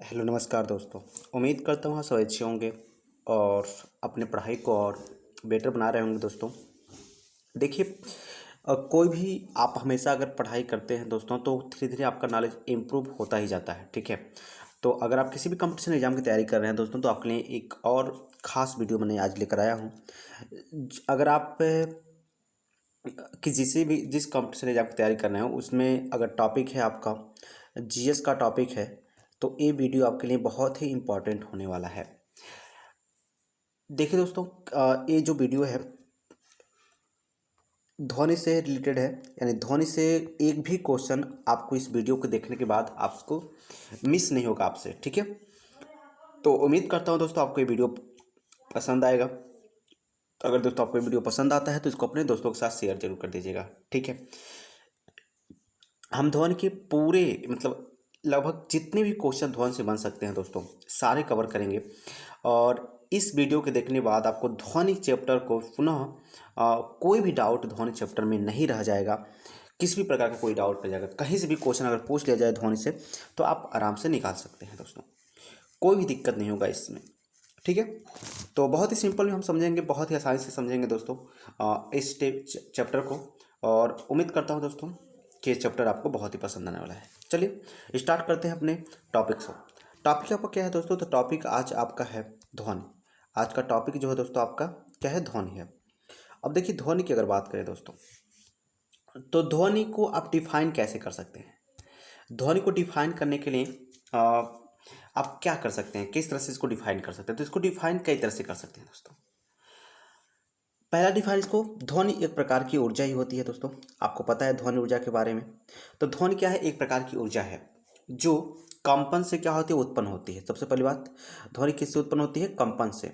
Hello नमस्कार दोस्तों। उम्मीद करता हूँ आप सब अच्छे होंगे और अपने पढ़ाई को और बेटर बना रहे होंगे दोस्तों। देखिए, कोई भी आप हमेशा अगर पढ़ाई करते हैं दोस्तों तो धीरे धीरे आपका नॉलेज इम्प्रूव होता ही जाता है। ठीक है, तो अगर आप किसी भी कंपटीशन एग्जाम की तैयारी कर रहे हैं दोस्तों तो आपके लिए एक और ख़ास वीडियो मैंने आज लेकर आया हूँ। अगर आप कि जिस कंपटीशन एग्जाम की तैयारी कर रहे हो उसमें अगर टॉपिक है आपका जीएस का टॉपिक है तो ये वीडियो आपके लिए बहुत ही इम्पोर्टेंट होने वाला है। देखिए दोस्तों, ये जो वीडियो है ध्वनि से रिलेटेड है, यानी ध्वनि से एक भी क्वेश्चन आपको इस वीडियो को देखने के बाद आपको मिस नहीं होगा आपसे। ठीक है, तो उम्मीद करता हूँ दोस्तों आपको ये वीडियो पसंद आएगा। तो अगर दोस्तों आपको ये वीडियो पसंद आता है तो इसको अपने दोस्तों के साथ शेयर जरूर कर दीजिएगा। ठीक है, हम ध्वनि के पूरे मतलब लगभग जितने भी क्वेश्चन ध्वनि से बन सकते हैं दोस्तों सारे कवर करेंगे। और इस वीडियो के देखने बाद आपको ध्वनि चैप्टर को पुनः कोई भी डाउट ध्वनि चैप्टर में नहीं रह जाएगा। किसी भी प्रकार का कोई डाउट रह जाएगा, कहीं से भी क्वेश्चन अगर पूछ लिया जाए ध्वनि से तो आप आराम से निकाल सकते हैं दोस्तों, कोई भी दिक्कत नहीं होगा इसमें। ठीक है, तो बहुत ही सिंपल में हम समझेंगे, बहुत ही आसानी से समझेंगे दोस्तों इस चैप्टर को। और उम्मीद करता हूँ दोस्तों कि ये चैप्टर आपको बहुत ही पसंद आने वाला है। चलिए स्टार्ट करते हैं अपने टॉपिक से। टॉपिक आपका क्या है दोस्तों? तो टॉपिक आज आपका है ध्वनि। आज का टॉपिक जो है दोस्तों आपका क्या है? ध्वनि है। अब देखिए, ध्वनि की अगर बात करें दोस्तों तो ध्वनि को आप डिफाइन कैसे कर सकते हैं? ध्वनि को डिफाइन करने के लिए आप क्या कर सकते हैं, किस तरह से इसको डिफाइन कर सकते हैं? तो इसको डिफाइन कई तरह से कर सकते हैं दोस्तों। पहला डिफाइन इसको, ध्वनि एक प्रकार की ऊर्जा ही होती है दोस्तों। आपको पता है ध्वनि ऊर्जा के बारे में। तो ध्वनि क्या है? एक प्रकार की ऊर्जा है जो कंपन से क्या होती है? उत्पन्न होती है। सबसे पहली बात, ध्वनि किससे उत्पन्न होती है? कंपन से।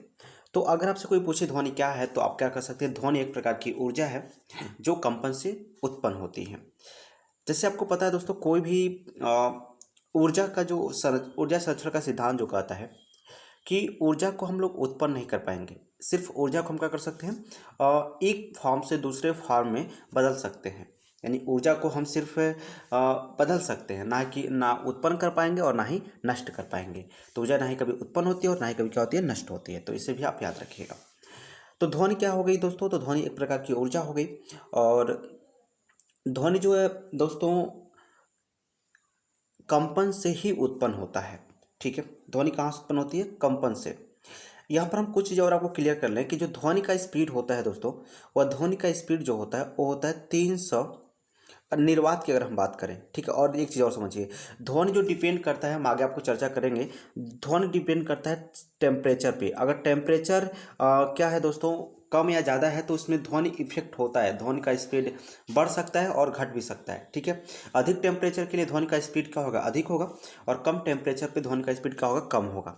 तो अगर आपसे कोई पूछे ध्वनि क्या है तो आप क्या कर सकते हैं? ध्वनि एक प्रकार की ऊर्जा है जो कंपन से उत्पन्न होती है। जैसे आपको पता है दोस्तों, कोई भी ऊर्जा का जो ऊर्जा संरक्षण का सिद्धांत जो कहता है कि ऊर्जा को हम लोग उत्पन्न नहीं कर पाएंगे, सिर्फ ऊर्जा को हम क्या कर सकते हैं? एक फॉर्म से दूसरे फॉर्म में बदल सकते हैं। यानी ऊर्जा को हम सिर्फ बदल सकते हैं, ना कि ना उत्पन्न कर पाएंगे और ना ही नष्ट कर पाएंगे। तो ऊर्जा ना ही कभी उत्पन्न होती है और ना ही कभी क्या होती है? नष्ट होती है। तो इसे भी आप याद रखिएगा। तो ध्वनि क्या हो गई दोस्तों? तो ध्वनि एक प्रकार की ऊर्जा हो गई। और ध्वनि जो है दोस्तों कंपन से ही उत्पन्न होता है। ठीक है, ध्वनि कहाँ से उत्पन्न होती है? कंपन से। यहाँ पर हम कुछ चीज़ और आपको क्लियर कर लें कि जो ध्वनि का स्पीड होता है दोस्तों, वह ध्वनि का स्पीड जो होता है वो होता है 300। निर्वात की अगर हम बात करें, ठीक है, और एक चीज़ और समझिए, ध्वनि जो डिपेंड करता है, हम आगे आपको चर्चा करेंगे, ध्वनि डिपेंड करता है टेम्परेचर पे। अगर टेम्परेचर क्या है दोस्तों, कम या ज़्यादा है तो उसमें ध्वनि इफेक्ट होता है, ध्वनि का स्पीड बढ़ सकता है और घट भी सकता है। ठीक है, अधिक टेम्परेचर के लिए ध्वनि का स्पीड क्या होगा? अधिक होगा, और कम टेम्परेचर पे ध्वनि का स्पीड क्या होगा? कम होगा।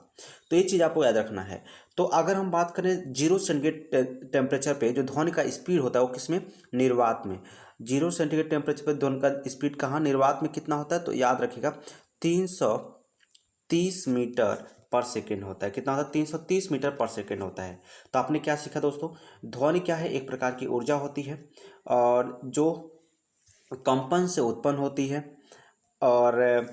तो ये चीज़ आपको याद रखना है। तो अगर हम बात करें 0 सेंटीग्रेड टेम्परेचर पे जो ध्वनि का स्पीड होता है वो किसमें? निर्वात में। 0 सेंटीग्रेड टेम्परेचर पर ध्वनि का स्पीड कहाँ? निर्वात में। कितना होता है? तो याद रखिएगा 330 मीटर पर सेकेंड होता है। कितना होता है? 330 मीटर पर सेकेंड होता है। तो आपने क्या सीखा दोस्तों? ध्वनि क्या है? एक प्रकार की ऊर्जा होती है और जो कंपन से उत्पन्न होती है। और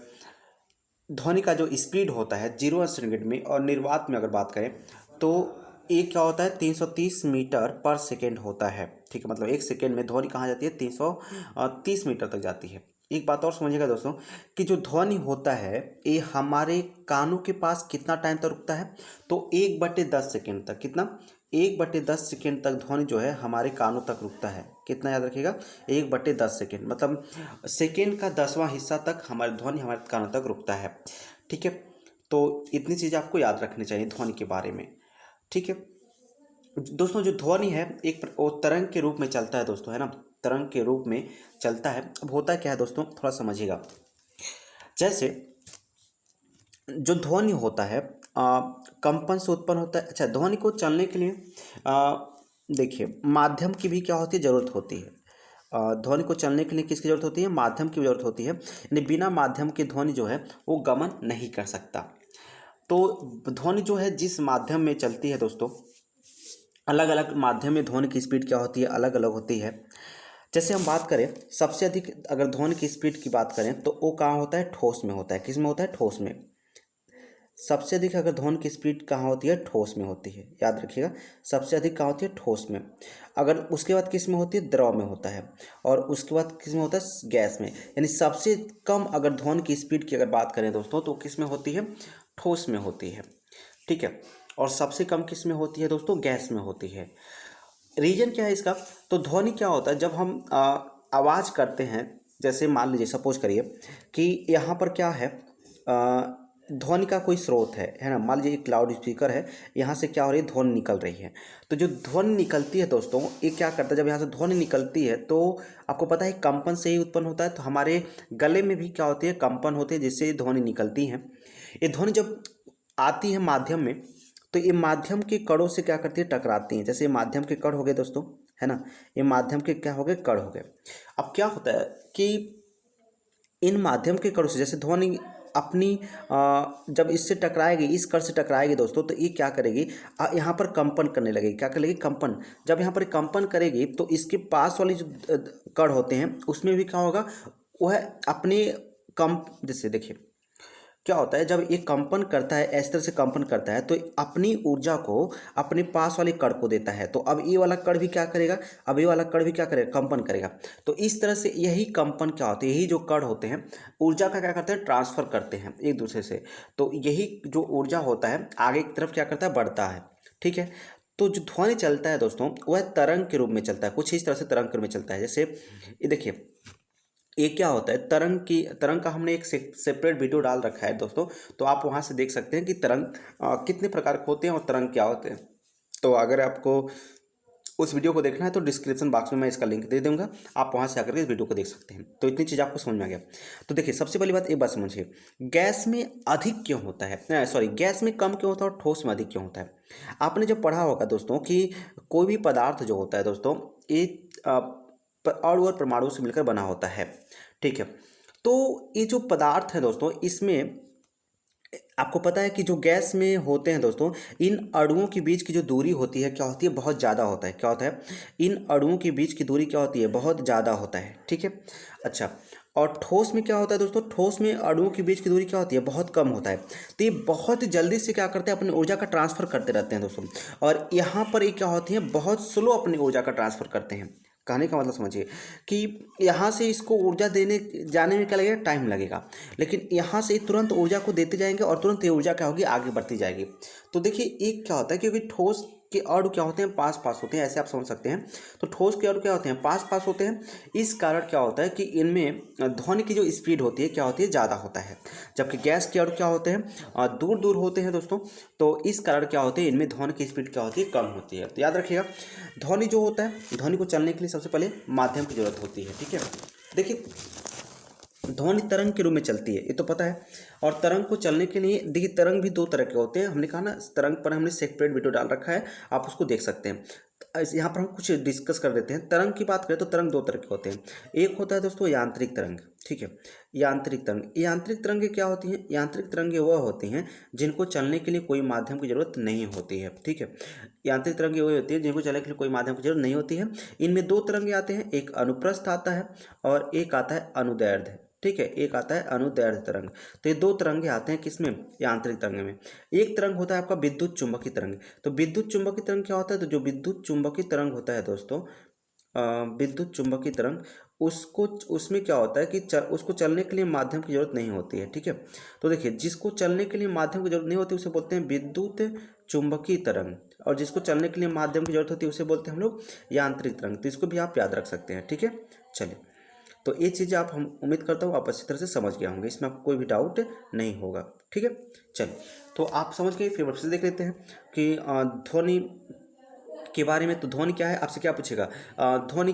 ध्वनि का जो स्पीड होता है 0 सेकेंड में, और निर्वात में अगर बात करें तो ये क्या होता है? 330 मीटर पर सेकेंड होता है। ठीक है, मतलब एक सेकेंड में ध्वनि कहाँ जाती है? 330 मीटर तक जाती है। एक बात और समझिएगा दोस्तों कि जो ध्वनि होता है ये हमारे कानों के पास कितना टाइम तक रुकता है? तो 1/10 सेकेंड तक। कितना? 1/10 सेकेंड तक ध्वनि जो है हमारे कानों तक रुकता है। कितना याद रखिएगा? 1/10 सेकेंड, मतलब सेकेंड का 10वां हिस्सा तक हमारी ध्वनि हमारे कानों तक रुकता है। ठीक है, तो इतनी चीज़ें आपको याद रखनी चाहिए ध्वनि के बारे में। ठीक है दोस्तों, जो ध्वनि है वो तरंग के रूप में चलता है दोस्तों, है ना? तरंग के रूप में चलता है। अब होता क्या है दोस्तों, थोड़ा समझिएगा। जैसे जो ध्वनि होता है कंपन से उत्पन्न होता है। अच्छा, ध्वनि को चलने के लिए देखिए माध्यम की भी क्या होती है? ज़रूरत होती है। ध्वनि को चलने के लिए किसकी ज़रूरत होती है? माध्यम की ज़रूरत होती है। यानी बिना माध्यम के ध्वनि जो है वो गमन नहीं कर सकता। तो ध्वनि जो है जिस माध्यम में चलती है दोस्तों, अलग अलग माध्यम में ध्वनि की स्पीड क्या होती है? अलग अलग होती है। जैसे हम बात करें सबसे अधिक अगर ध्वनि की स्पीड की बात करें तो वो कहाँ होता है? ठोस में होता है। किस में होता है? ठोस में। सबसे अधिक अगर ध्वनि की स्पीड कहाँ होती है, ठोस में होती है, याद रखिएगा। सबसे अधिक कहाँ होती है, ठोस में। अगर उसके बाद किस में होती है, द्रव में होता है। और उसके बाद किस में होता है, गैस में। यानी सबसे कम अगर ध्वनि की स्पीड की अगर बात करें दोस्तों तो किस में होती है, ठोस में होती है, ठीक है। और सबसे कम किस में होती है दोस्तों, गैस में होती है। रीजन क्या है इसका, तो ध्वनि क्या होता है, जब हम आवाज़ करते हैं, जैसे मान लीजिए सपोज करिए कि यहाँ पर क्या है, ध्वनि का कोई स्रोत है ना। मान लीजिए एक लाउड स्पीकर है, यहाँ से क्या हो रही है, ध्वनि निकल रही है। तो जो ध्वनि निकलती है दोस्तों, ये क्या करता है, जब यहाँ से ध्वनि निकलती है तो आपको पता है कंपन से ही उत्पन्न होता है। तो हमारे गले में भी क्या होती है, कंपन होते हैं, जिससे ध्वनि निकलती है। ये ध्वनि जब आती है माध्यम में, तो ये माध्यम के कणों से क्या करती है, टकराती हैं। जैसे ये माध्यम के कण हो गए दोस्तों, है ना, ये माध्यम के क्या हो गए, कण हो गए। अब क्या होता है कि इन माध्यम के कणों से जैसे ध्वनि अपनी जब इससे टकराएगी, इस कण से टकराएगी दोस्तों, तो ये क्या करेगी, यहाँ पर कंपन करने लगेगी। क्या कर लेगी, कंपन। जब यहाँ पर कंपन करेगी तो इसके पास वाली जो कण होते हैं उसमें भी क्या होगा, वह अपने जैसे देखिए क्या होता है, जब ये कंपन करता है, इस तरह से कंपन करता है, तो अपनी ऊर्जा को अपने पास वाले कण को देता है। तो अब ये वाला कण भी क्या करेगा, अब ये वाला कण भी क्या करेगा, कंपन करेगा। तो इस तरह से यही कंपन क्या होते हैं, यही जो कण होते हैं ऊर्जा का क्या करते हैं, ट्रांसफर करते हैं एक दूसरे से। तो यही जो ऊर्जा होता है आगे की तरफ क्या करता है, बढ़ता है, ठीक है। तो जो ध्वनि चलता है दोस्तों, वह तरंग के रूप में चलता है, कुछ इस तरह से तरंग के रूप में चलता है। जैसे ये देखिए, ये क्या होता है, तरंग का हमने एक सेपरेट वीडियो डाल रखा है दोस्तों, तो आप वहाँ से देख सकते हैं कि तरंग कितने प्रकार के होते हैं और तरंग क्या होते हैं। तो अगर आपको उस वीडियो को देखना है तो डिस्क्रिप्शन बॉक्स में मैं इसका लिंक दे दूंगा, आप वहाँ से आकर के इस वीडियो को देख सकते हैं। तो इतनी चीज़ आपको समझ में आ गया। तो देखिए सबसे पहली बात, एक बात समझिए, गैस में अधिक क्यों होता है, सॉरी, गैस में कम क्यों होता है और ठोस में अधिक क्यों होता है। आपने जब पढ़ा होगा दोस्तों कि कोई भी पदार्थ जो होता है दोस्तों, ये अणु और परमाणु से मिलकर बना होता है, ठीक है। तो ये जो पदार्थ है दोस्तों, इसमें आपको पता है कि जो गैस में होते हैं दोस्तों, इन अणुओं के बीच की जो दूरी होती है क्या होती है, बहुत ज़्यादा होता है। क्या होता है, इन अणुओं के बीच की दूरी क्या होती है, बहुत ज़्यादा होता है, ठीक है। अच्छा, और ठोस में क्या होता है दोस्तों, ठोस में अणुओं के बीच की दूरी क्या होती है, बहुत कम होता है। तो ये बहुत जल्दी से क्या करते हैं, अपनी ऊर्जा का ट्रांसफर करते रहते हैं दोस्तों। और यहाँ पर ये क्या होती है, बहुत स्लो अपनी ऊर्जा का ट्रांसफर करते हैं। कहने का मतलब समझिए कि यहाँ से इसको ऊर्जा देने जाने में क्या लगेगा, टाइम लगेगा, लेकिन यहाँ से तुरंत ऊर्जा को देते जाएंगे और तुरंत ये ऊर्जा क्या होगी, आगे बढ़ती जाएगी। तो देखिए एक क्या होता है, क्योंकि ठोस के अणु क्या होते हैं, पास पास होते हैं, ऐसे आप समझ सकते हैं। तो ठोस के अणु क्या होते हैं, पास पास होते हैं। इस कारण क्या होता है कि इनमें ध्वनि की जो स्पीड होती है क्या होती है, ज़्यादा होता है। जबकि गैस के अणु क्या होते हैं, दूर दूर होते हैं दोस्तों। तो इस कारण क्या होते हैं, इनमें ध्वनि की स्पीड क्या होती है, कम होती है। तो याद रखिएगा, ध्वनि जो होता है, ध्वनि को चलने के लिए सबसे पहले माध्यम की जरूरत होती है, ठीक है। देखिए ध्वनि तरंग के रूप में चलती है, ये तो पता है। और तरंग को चलने के लिए देखिए, तरंग भी दो तरह के होते हैं, हमने कहा ना, तरंग पर हमने सेपरेट वीडियो डाल रखा है, आप उसको देख सकते हैं। यहाँ पर हम कुछ डिस्कस कर देते हैं। तरंग की बात करें तो तरंग दो तरह के होते हैं। एक होता है दोस्तों यांत्रिक तरंग, ठीक है। यांत्रिक तरंग, यांत्रिक तरंगें क्या होती हैं, यांत्रिक तरंगें वह होती हैं जिनको चलने के लिए कोई माध्यम की जरूरत नहीं होती है, ठीक है। यांत्रिक तरंगें वही होती है जिनको चलने के लिए कोई माध्यम की जरूरत नहीं होती है। इनमें दो तरंगे आते हैं, एक अनुप्रस्थ आता है और एक आता है अनुदैर्ध्य, ठीक है। एक आता है अनुदैर्ध्य तरंग। तो ये दो तरंगे आते हैं किसमें, यांत्रिक तरंग में। एक तरंग होता है आपका विद्युत चुंबकीय तरंग। तो विद्युत चुंबकीय तरंग क्या होता है, तो जो विद्युत चुंबकीय तरंग होता है दोस्तों, विद्युत चुंबकीय तरंग, उसको उसमें क्या होता है कि उसको चलने के लिए माध्यम की जरूरत नहीं होती है, ठीक है। तो देखिए, जिसको चलने के लिए माध्यम की जरूरत नहीं होती उसे बोलते हैं विद्युत चुंबकीय तरंग, और जिसको चलने के लिए माध्यम की जरूरत होती है उसे बोलते हैं हम लोग यांत्रिक तरंग। तो इसको भी आप याद रख सकते हैं, ठीक है। चलिए, तो ये चीज़ें आप, हम उम्मीद करता हूँ आप अच्छी तरह से समझ गए होंगे, इसमें आपको कोई भी डाउट नहीं होगा, ठीक है। चलिए, तो आप समझ गए, फिर वापस से देख लेते हैं कि ध्वनि के बारे में। तो ध्वनि क्या है, आपसे क्या पूछेगा, ध्वनि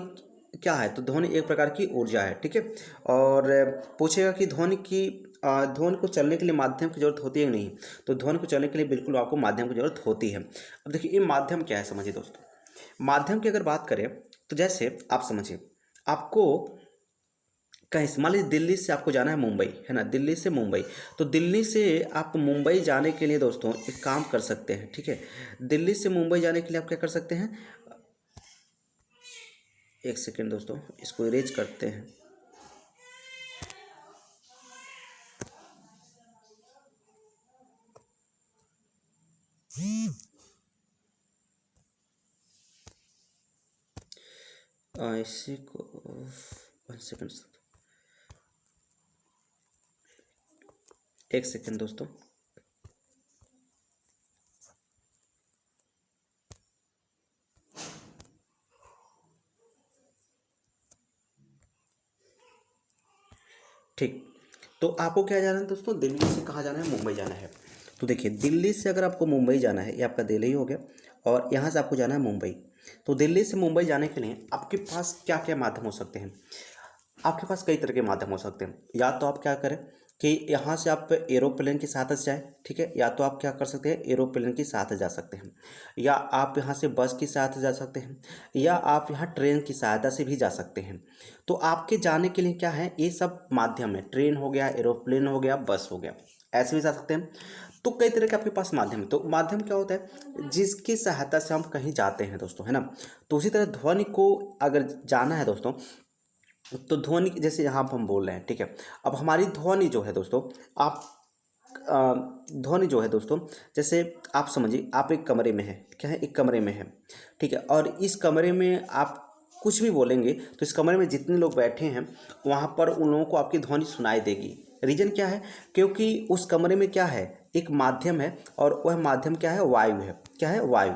क्या है, तो ध्वनि एक प्रकार की ऊर्जा है, ठीक है। और पूछेगा कि ध्वनि को चलने के लिए माध्यम की जरूरत होती है या नहीं। तो ध्वनि को चलने के लिए बिल्कुल आपको माध्यम की जरूरत होती है। अब देखिए ये माध्यम क्या है, समझिए दोस्तों। माध्यम की अगर बात करें तो जैसे आप समझिए, आपको कहीं से मान लीजिए दिल्ली से आपको जाना है मुंबई, है ना, दिल्ली से मुंबई। तो दिल्ली से आप मुंबई जाने के लिए दोस्तों एक काम कर सकते हैं, ठीक है। दिल्ली से मुंबई जाने के लिए आप क्या कर सकते हैं, एक सेकेंड दोस्तों, इसको इरेज करते हैं। ऐसे को 1 सेकंड, 1 सेकंड दोस्तों। ठीक, तो आपको क्या जाना है दोस्तों, दिल्ली से कहाँ जाना है, मुंबई जाना है। तो देखिए, दिल्ली से अगर आपको मुंबई जाना है, ये आपका दिल्ली हो गया, और यहाँ से आपको जाना है मुंबई। तो दिल्ली से मुंबई जाने के लिए आपके पास क्या क्या माध्यम हो सकते हैं। आपके पास कई तरह के माध्यम हो सकते हैं। या तो आप क्या करें कि यहाँ से आप एरोप्लेन के साथ जाएं, ठीक है, या तो आप क्या कर सकते हैं, एरोप्लेन के साथ जा सकते हैं, या आप यहाँ से बस के साथ जा सकते हैं, या आप यहाँ ट्रेन की सहायता से भी जा सकते हैं। तो आपके जाने के लिए क्या है, ये सब माध्यम है, ट्रेन हो गया, एरोप्लेन हो गया, बस हो गया, ऐसे भी जा सकते हैं। तो कई तरह के आपके पास माध्यम है। तो माध्यम क्या होता है, जिसकी सहायता से हम कहीं जाते हैं दोस्तों, है ना। तो उसी तरह ध्वनि को अगर जाना है दोस्तों, तो ध्वनि जैसे यहाँ पर हम बोल रहे हैं, ठीक है। अब हमारी ध्वनि जो है दोस्तों, आप ध्वनि जो है दोस्तों, जैसे आप समझिए, आप एक कमरे में है, क्या है, एक कमरे में है, ठीक है, और इस कमरे में आप कुछ भी बोलेंगे तो इस कमरे में जितने लोग बैठे हैं वहाँ पर उन लोगों को आपकी ध्वनि सुनाई देगी। रीजन क्या है, क्योंकि उस कमरे में क्या है, एक माध्यम है, और वह माध्यम क्या है, वायु है। क्या है, वायु।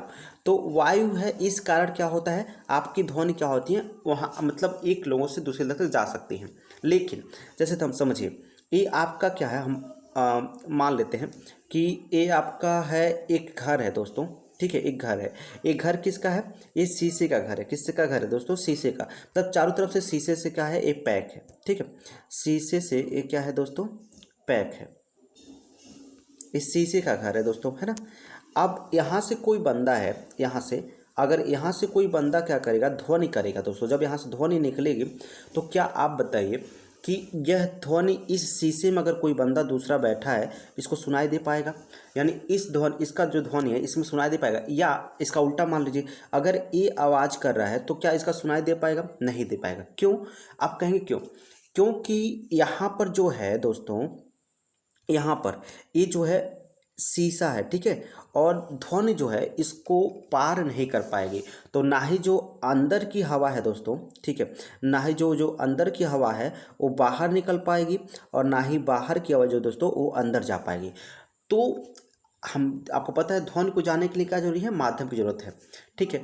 तो वायु है, इस कारण क्या होता है, आपकी ध्वनि क्या होती है वहाँ, मतलब एक लोगों से दूसरे तक जा सकती हैं। लेकिन जैसे तो हम समझिए, ये आपका क्या है, हम मान लेते हैं कि ये आपका है, एक घर है दोस्तों, ठीक है, एक घर है। एक घर किसका है, ये शीशे का घर है। किसका घर है दोस्तों, शीशे का, मतलब चारों तरफ से शीशे से क्या है, एक पैक है, ठीक है, शीशे से एक क्या है दोस्तों, पैक है। इस शीशे का घर है दोस्तों, है ना। अब यहाँ से कोई बंदा है, यहाँ से अगर यहाँ से कोई बंदा क्या करेगा, ध्वनि करेगा दोस्तों, जब यहाँ से ध्वनि निकलेगी तो क्या आप बताइए कि यह ध्वनि इस शीशे में अगर कोई बंदा दूसरा बैठा है इसको सुनाई दे पाएगा, यानी इस ध्वनि, इसका जो ध्वनि है इसमें सुनाई दे पाएगा, या इसका उल्टा मान लीजिए, अगर ये आवाज़ कर रहा है तो क्या इसका सुनाई दे पाएगा, नहीं दे पाएगा। क्यों, आप कहेंगे क्यों, क्योंकि यहाँ पर जो है दोस्तों, यहाँ पर ये जो है शीशा है, ठीक है, और ध्वनि जो है इसको पार नहीं कर पाएगी। तो ना ही जो अंदर की हवा है दोस्तों, ठीक है, ना ही जो जो अंदर की हवा है वो बाहर निकल पाएगी, और ना ही बाहर की हवा जो दोस्तों वो अंदर जा पाएगी। तो हम, आपको पता है ध्वनि को जाने के लिए क्या जरूरी है, माध्यम की जरूरत है, ठीक है।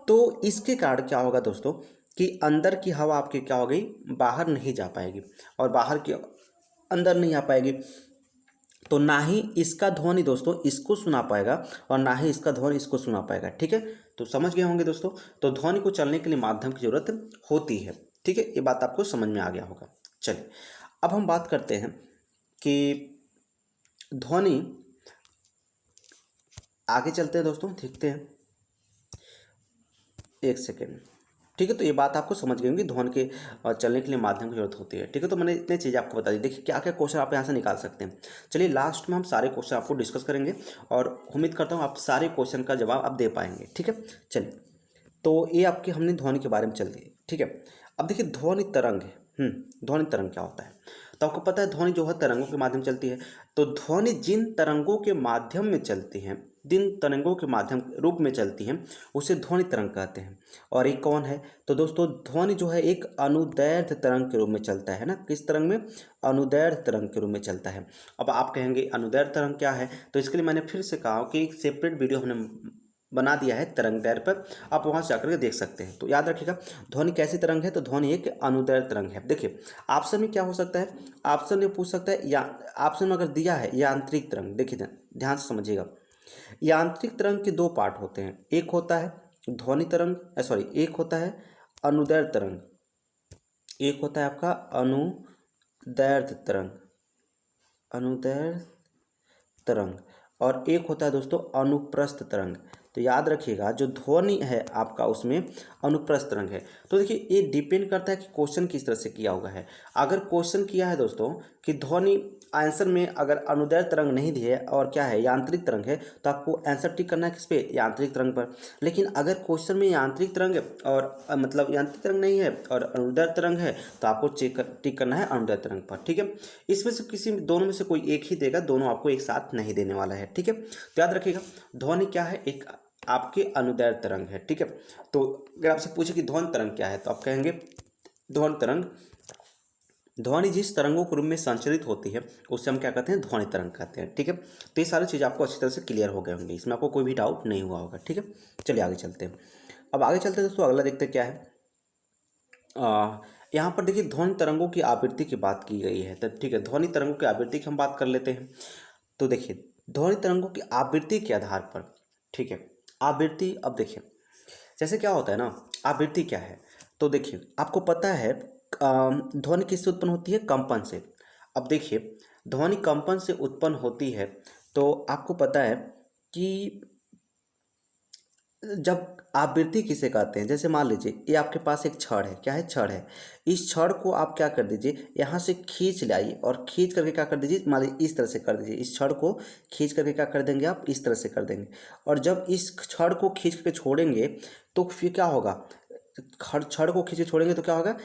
तो इसके कारण क्या होगा दोस्तों, कि अंदर की हवा आपकी क्या हो गई, बाहर नहीं जा पाएगी, और बाहर की अंदर नहीं आ पाएगी। तो ना ही इसका ध्वनि दोस्तों इसको सुना पाएगा, और ना ही इसका ध्वनि इसको सुना पाएगा, ठीक है। तो समझ गए होंगे दोस्तों। तो ध्वनि को चलने के लिए माध्यम की जरूरत होती है, ठीक है, ये बात आपको समझ में आ गया होगा। चलिए, अब हम बात करते हैं कि ध्वनि, आगे चलते हैं दोस्तों, देखते हैं, 1 सेकेंड, ठीक है। तो ये बात आपको समझ गई होंगी, ध्वनि के चलने के लिए माध्यम की जरूरत होती है, ठीक है। तो मैंने इतनी चीज़ें आपको बता दी। देखिए क्या क्या क्वेश्चन आप यहाँ से निकाल सकते हैं। चलिए, लास्ट में हम सारे क्वेश्चन आपको डिस्कस करेंगे, और उम्मीद करता हूँ आप सारे क्वेश्चन का जवाब आप दे पाएंगे, ठीक है। चलिए, तो ये आपकी हमने ध्वनि के बारे में चल दी, ठीक है। अब देखिए, ध्वनि तरंग है, ध्वनि तरंग क्या होता है। तो आपको पता है ध्वनि जो है तरंगों के माध्यम चलती है। तो ध्वनि जिन तरंगों के माध्यम में चलती हैं, जिन तरंगों के माध्यम रूप में चलती हैं, उसे ध्वनि तरंग कहते हैं। और एक कौन है, तो दोस्तों ध्वनि जो है एक अनुदैर्घ्य तरंग के रूप में चलता है ना। किस तरंग में, अनुदैर्घ्य तरंग के रूप में चलता है। अब आप कहेंगे अनुदैर्घ्य तरंग क्या है, तो इसके लिए मैंने फिर से कहा कि एक सेपरेट वीडियो हमने बना दिया है तरंग दैर्घ्य पर, आप वहाँ से जाकर के देख सकते हैं। तो याद रखिएगा, ध्वनि कैसी तरंग है, तो ध्वनि एक अनुदैर्घ्य तरंग है। देखिए, ऑप्शन में क्या हो सकता है, ऑप्शन में पूछ सकता है, या ऑप्शन में अगर दिया है यांत्रिक तरंग, देखिए ध्यान से समझिएगा। यांत्रिक तरंग के दो पार्ट होते हैं, एक होता है ध्वनि तरंग, सॉरी, एक होता है अनुदैर्घ्य तरंग, एक होता है आपका अनुदैर्घ्य तरंग, अनुदैर्घ्य तरंग, और एक होता है दोस्तों अनुप्रस्थ तरंग। तो याद रखिएगा जो ध्वनि है आपका उसमें अनुप्रस्थ तरंग है। तो देखिए ये डिपेंड करता है कि क्वेश्चन किस तरह से किया हुआ है। अगर क्वेश्चन किया है दोस्तों कि ध्वनि आंसर में अगर अनुदैर्घ्य तरंग नहीं दी है और क्या है यांत्रिक तरंग है, तो आपको आंसर टिक करना है किस पे, यांत्रिक तरंग पर। लेकिन अगर क्वेश्चन में यांत्रिक तरंग और मतलब यांत्रिक तरंग नहीं है और अनुदैर्घ्य तरंग है, तो आपको टिक करना है अनुदैर्घ्य तरंग पर। ठीक है, इसमें से किसी दोनों में से कोई एक ही देगा, दोनों आपको एक साथ नहीं देने वाला है। ठीक है, तो याद रखिएगा ध्वनि क्या है, एक आपके अनुदैर्घ्य तरंग है। ठीक है, तो अगर आपसे पूछे कि ध्वनि तरंग क्या है, तो आप कहेंगे ध्वनि तरंग, ध्वनि जिस तरंगों के रूप में संचरित होती है उससे हम क्या कहते हैं, ध्वनि तरंग कहते हैं। ठीक है, तो ये सारी चीज़ आपको अच्छी तरह से क्लियर हो गए होंगे, इसमें आपको कोई भी डाउट नहीं हुआ होगा। ठीक है, चलिए आगे चलते हैं। अब आगे चलते हैं दोस्तों, अगला देखते हैं क्या है। यहाँ पर देखिए ध्वनि तरंगों की आवृत्ति की बात की गई है। तो ठीक है, ध्वनि तरंगों की आवृत्ति की हम बात कर लेते हैं। तो देखिए ध्वनि तरंगों की आवृत्ति के आधार पर, ठीक है, आवृत्ति, अब देखिए जैसे क्या होता है ना, आवृत्ति क्या है, तो देखिए आपको पता है ध्वनि किससे उत्पन्न होती है, कंपन से। अब देखिए ध्वनि कंपन से उत्पन्न होती है, तो आपको पता है कि जब आवृत्ति किसे कहते हैं, जैसे मान लीजिए ये आपके पास एक छड़ है, क्या है, छड़ है। इस छड़ को आप क्या कर दीजिए, यहाँ से खींच लाइए और खींच करके क्या कर दीजिए, मान लीजिए इस तरह से कर दीजिए। इस छड़ को खींच करके क्या कर देंगे आप, इस तरह से कर देंगे। और जब इस छड़ को खींच करके छोड़ेंगे तो फिर क्या होगा, छड़ को खींच के छोड़ेंगे तो क्या होगा,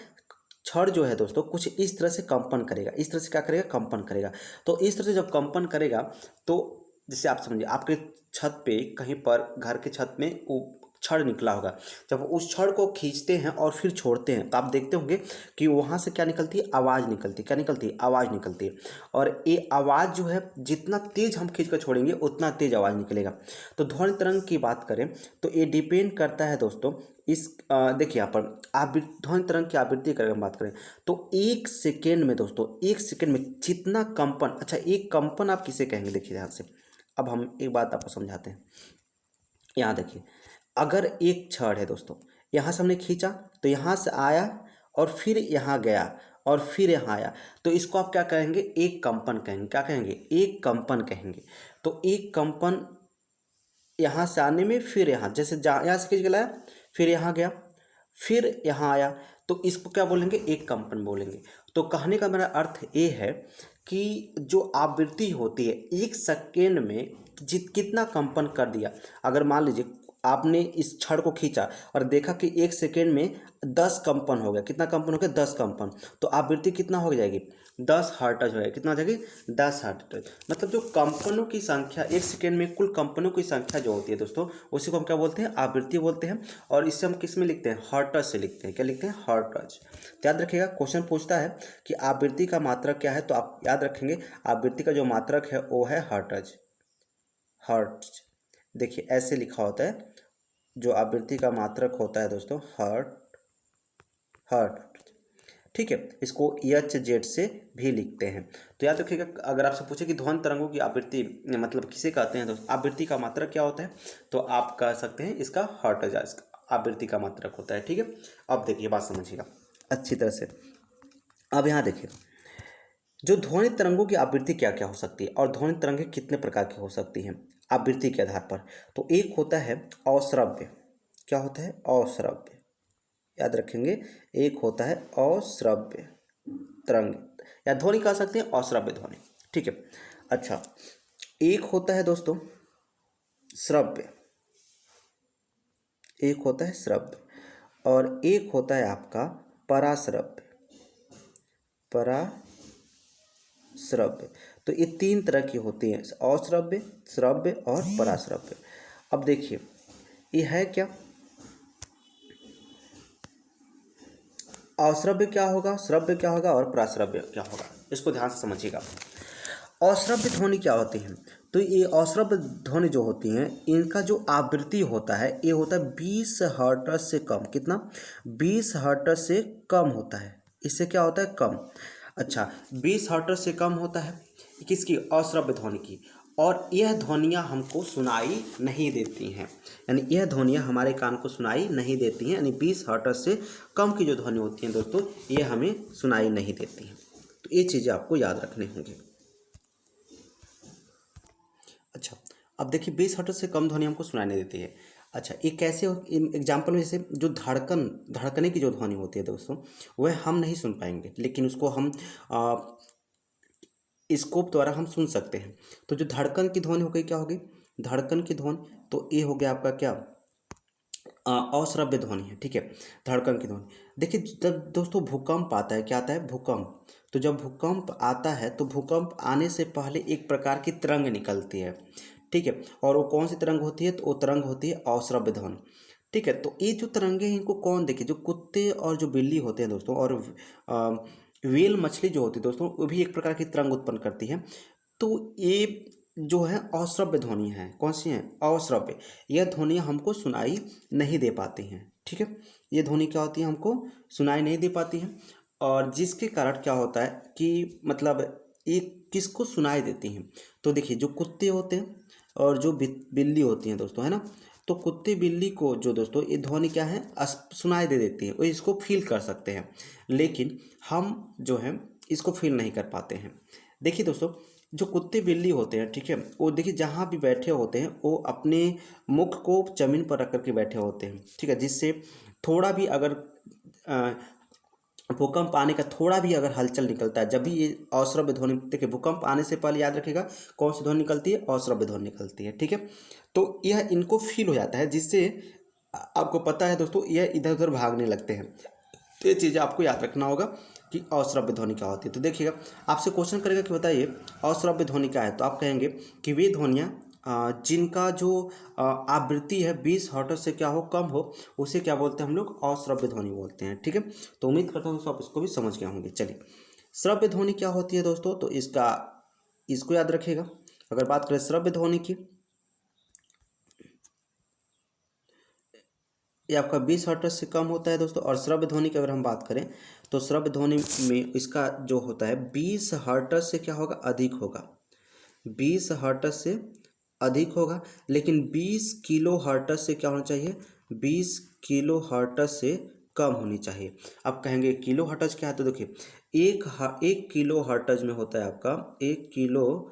छड़ जो है दोस्तों कुछ इस तरह से कंपन करेगा, इस तरह से क्या करेगा, कंपन करेगा। तो इस तरह से जब कंपन करेगा तो जैसे आप समझिए आपके छत पे कहीं पर घर के छत में वो छड़ निकला होगा, जब उस छड़ को खींचते हैं और फिर छोड़ते हैं तो आप देखते होंगे कि वहाँ से क्या निकलती है, आवाज़ निकलती है। क्या निकलती है, आवाज़ निकलती है। और ये आवाज़ जो है जितना तेज़ हम खींच कर छोड़ेंगे उतना तेज़ आवाज़ निकलेगा। तो ध्वनि तरंग की बात करें तो ये डिपेंड करता है दोस्तों इस देखिए यहाँ पर ध्वनि तरंग की आवृत्ति की हम बात करें तो एक सेकेंड में दोस्तों, एक सेकेंड में जितना कंपन, अच्छा एक कंपन आप किसे कहेंगे, देखिए ध्यान से। अब हम एक बात आपको समझाते हैं। यहाँ देखिए अगर एक छड़ है दोस्तों, यहाँ से हमने खींचा तो यहाँ से आया और फिर यहाँ गया और फिर यहाँ आया, तो इसको आप क्या कहेंगे, एक कंपन कहेंगे। क्या कहेंगे, एक कंपन कहेंगे। तो एक कंपन यहाँ से आने में, फिर यहाँ, जैसे यहाँ से खींच के लाया, फिर यहाँ गया, फिर यहाँ आया, तो इसको क्या बोलेंगे, एक कंपन बोलेंगे। तो कहने का मेरा अर्थ ये है कि जो आवृत्ति होती है एक सेकेंड में कितना कंपन कर दिया। अगर मान लीजिए आपने इस छड़ को खींचा और देखा कि एक सेकेंड में 10 कंपन हो गया, कितना कंपन हो गया, 10 कंपन, तो आवृत्ति कितना हो जाएगी, 10 हर्ट्ज हो जाएगी। कितना हो जाएगी, 10 हर्ट्ज। मतलब जो कंपनों की संख्या एक सेकेंड में, कुल कंपनों की संख्या जो होती है दोस्तों, उसी को हम क्या बोलते हैं, आवृत्ति बोलते हैं। और इसे हम किस में लिखते हैं, हर्ट्ज से लिखते हैं। क्या लिखते हैं, हर्ट्ज। याद रखिएगा क्वेश्चन पूछता है कि आवृत्ति का मात्रक क्या है, तो आप याद रखेंगे आवृत्ति का जो मात्रक है वो है हर्ट्ज। हर्ट्ज देखिए ऐसे लिखा होता है, जो आवृत्ति का मात्रक होता है दोस्तों, हर्ट। ठीक है, इसको HZ से भी लिखते हैं। तो याद रखिएगा अगर आपसे पूछे कि ध्वनि तरंगों की आवृत्ति मतलब किसे कहते हैं, तो आवृत्ति का मात्रक क्या होता है, तो आप कह सकते हैं इसका हर्ट्ज आवृत्ति का मात्रक होता है। ठीक है, अब देखिए बात समझिएगा अच्छी तरह से। अब यहाँ देखिए जो ध्वनि तरंगों की आवृत्ति क्या क्या हो सकती है और ध्वनि तरंगें कितने प्रकार की हो सकती हैं आवृत्ति के आधार पर। तो एक होता है अश्रव्य। क्या होता है, अश्रव्य। याद रखेंगे, एक होता है अश्रव्य तरंग या ध्वनि कह सकते हैं, अश्रव्य ध्वनि। ठीक है, अच्छा एक होता है दोस्तों श्रव्य, एक होता है श्रव्य और एक होता है आपका पराश्रव्य। श्रव्य, तो ये तीन तरह की होती हैं, अश्रव्य, श्रव्य और पराश्रव्य। अब देखिए ये है क्या, अश्रव्य क्या होगा, श्रव्य क्या होगा और पराश्रव्य क्या होगा, इसको ध्यान से समझिएगा। अश्रव्य ध्वनि क्या होती है, तो ये अश्रव्य ध्वनि जो होती हैं इनका जो आवृत्ति होता है ये होता है 20 हर्ट्ज से कम। कितना, 20 हर्ट्ज से कम होता है। इससे क्या होता है, कम। अच्छा 20 हर्ट्ज से कम होता है किसकी, अश्रव्य ध्वनि की। और यह ध्वनियाँ हमको सुनाई नहीं देती हैं, यानी यह ध्वनियाँ हमारे कान को सुनाई नहीं देती हैं। यानी 20 हर्ट्ज से कम की जो ध्वनि होती हैं दोस्तों ये हमें सुनाई नहीं देती हैं। तो ये चीज़ें आपको याद रखने होंगे। अच्छा अब देखिए 20 हर्ट्ज से कम ध्वनि हमको सुनाई नहीं देती है। अच्छा, एक कैसे एग्जाम्पल में, जैसे जो धड़कने की जो ध्वनि होती है दोस्तों, वह हम नहीं सुन पाएंगे, लेकिन उसको हम स्कोप द्वारा हम सुन सकते हैं। तो जो धड़कन की ध्वनि हो गई, क्या होगी धड़कन की ध्वनि, तो ये हो गया आपका क्या अश्रव्य ध्वनि है, ठीक है। धड़कन की ध्वनि, देखिए जब दोस्तों भूकंप आता है, क्या आता है भूकंप, तो जब भूकंप आता है तो भूकंप आने से पहले एक प्रकार की तरंग निकलती है, ठीक है। और वो कौन सी तरंग होती है, तो वो तरंग होती है अश्रव्य ध्वनि, ठीक है। तो ये जो तरंगे हैं इनको कौन देखिए, जो कुत्ते और जो बिल्ली होते हैं दोस्तों, और व्हेल मछली जो होती है दोस्तों, वो भी एक प्रकार की तरंग उत्पन्न करती है। तो ये जो है अश्रव्य ध्वनि है, कौन सी है अश्रव्य, यह ध्वनियाँ हमको सुनाई नहीं दे पाती हैं, ठीक है। ये ध्वनि क्या होती है, हमको सुनाई नहीं दे पाती हैं, और जिसके कारण क्या होता है कि मतलब ये किसको सुनाई देती हैं, तो देखिए जो कुत्ते होते हैं और जो बिल्ली होती हैं दोस्तों, है ना, तो कुत्ते बिल्ली को जो दोस्तों ये ध्वनि क्या है सुनाई दे देती है, वो इसको फील कर सकते हैं, लेकिन हम जो है इसको फील नहीं कर पाते हैं। देखिए दोस्तों, जो कुत्ते बिल्ली होते हैं, ठीक है, वो देखिए जहाँ भी बैठे होते हैं वो अपने मुख को जमीन पर रख करके बैठे होते हैं, ठीक है, जिससे थोड़ा भी अगर भूकंप आने का थोड़ा भी अगर हलचल निकलता है, जब भी ये अश्रव्य ध्वनि, देखिए भूकंप आने से पहले याद रखिएगा कौन सी ध्वनि निकलती है, अश्रव्य ध्वनि निकलती है, ठीक है। तो यह इनको फील हो जाता है, जिससे आपको पता है दोस्तों यह इधर उधर भागने लगते हैं। तो ये चीज़ें आपको याद रखना होगा कि अश्रव्य ध्वनि क्या होती है। तो देखिएगा, आपसे क्वेश्चन करेगा कि बताइए अश्रव्य ध्वनि क्या है, तो आप कहेंगे कि वे ध्वनियाँ जिनका जो आवृत्ति है 20 हर्ट्ज से क्या हो कम हो, उसे क्या बोलते हैं हम लोग अश्रव्य ध्वनि बोलते हैं, ठीक है। तो उम्मीद करता हूँ दोस्तों आप इसको भी समझ गए होंगे। चलिए, श्रव्य ध्वनि क्या होती है दोस्तों, तो इसको याद रखिएगा। अगर बात करें श्रव्य ध्वनि की, ये आपका 20 हर्ट्ज से कम होता है दोस्तों। और श्रव्य ध्वनि की अगर हम बात करें, तो श्रव्य ध्वनि में इसका जो होता है 20 हर्ट्ज से क्या होगा अधिक होगा, 20 हर्ट्ज से अधिक होगा, लेकिन 20 किलो हर्ट्ज से क्या होना चाहिए, 20 किलो हर्ट्ज से कम होनी चाहिए। आप कहेंगे किलो हर्ट्ज क्या है, तो देखिए एक किलो हर्ट्ज में होता है आपका, एक किलो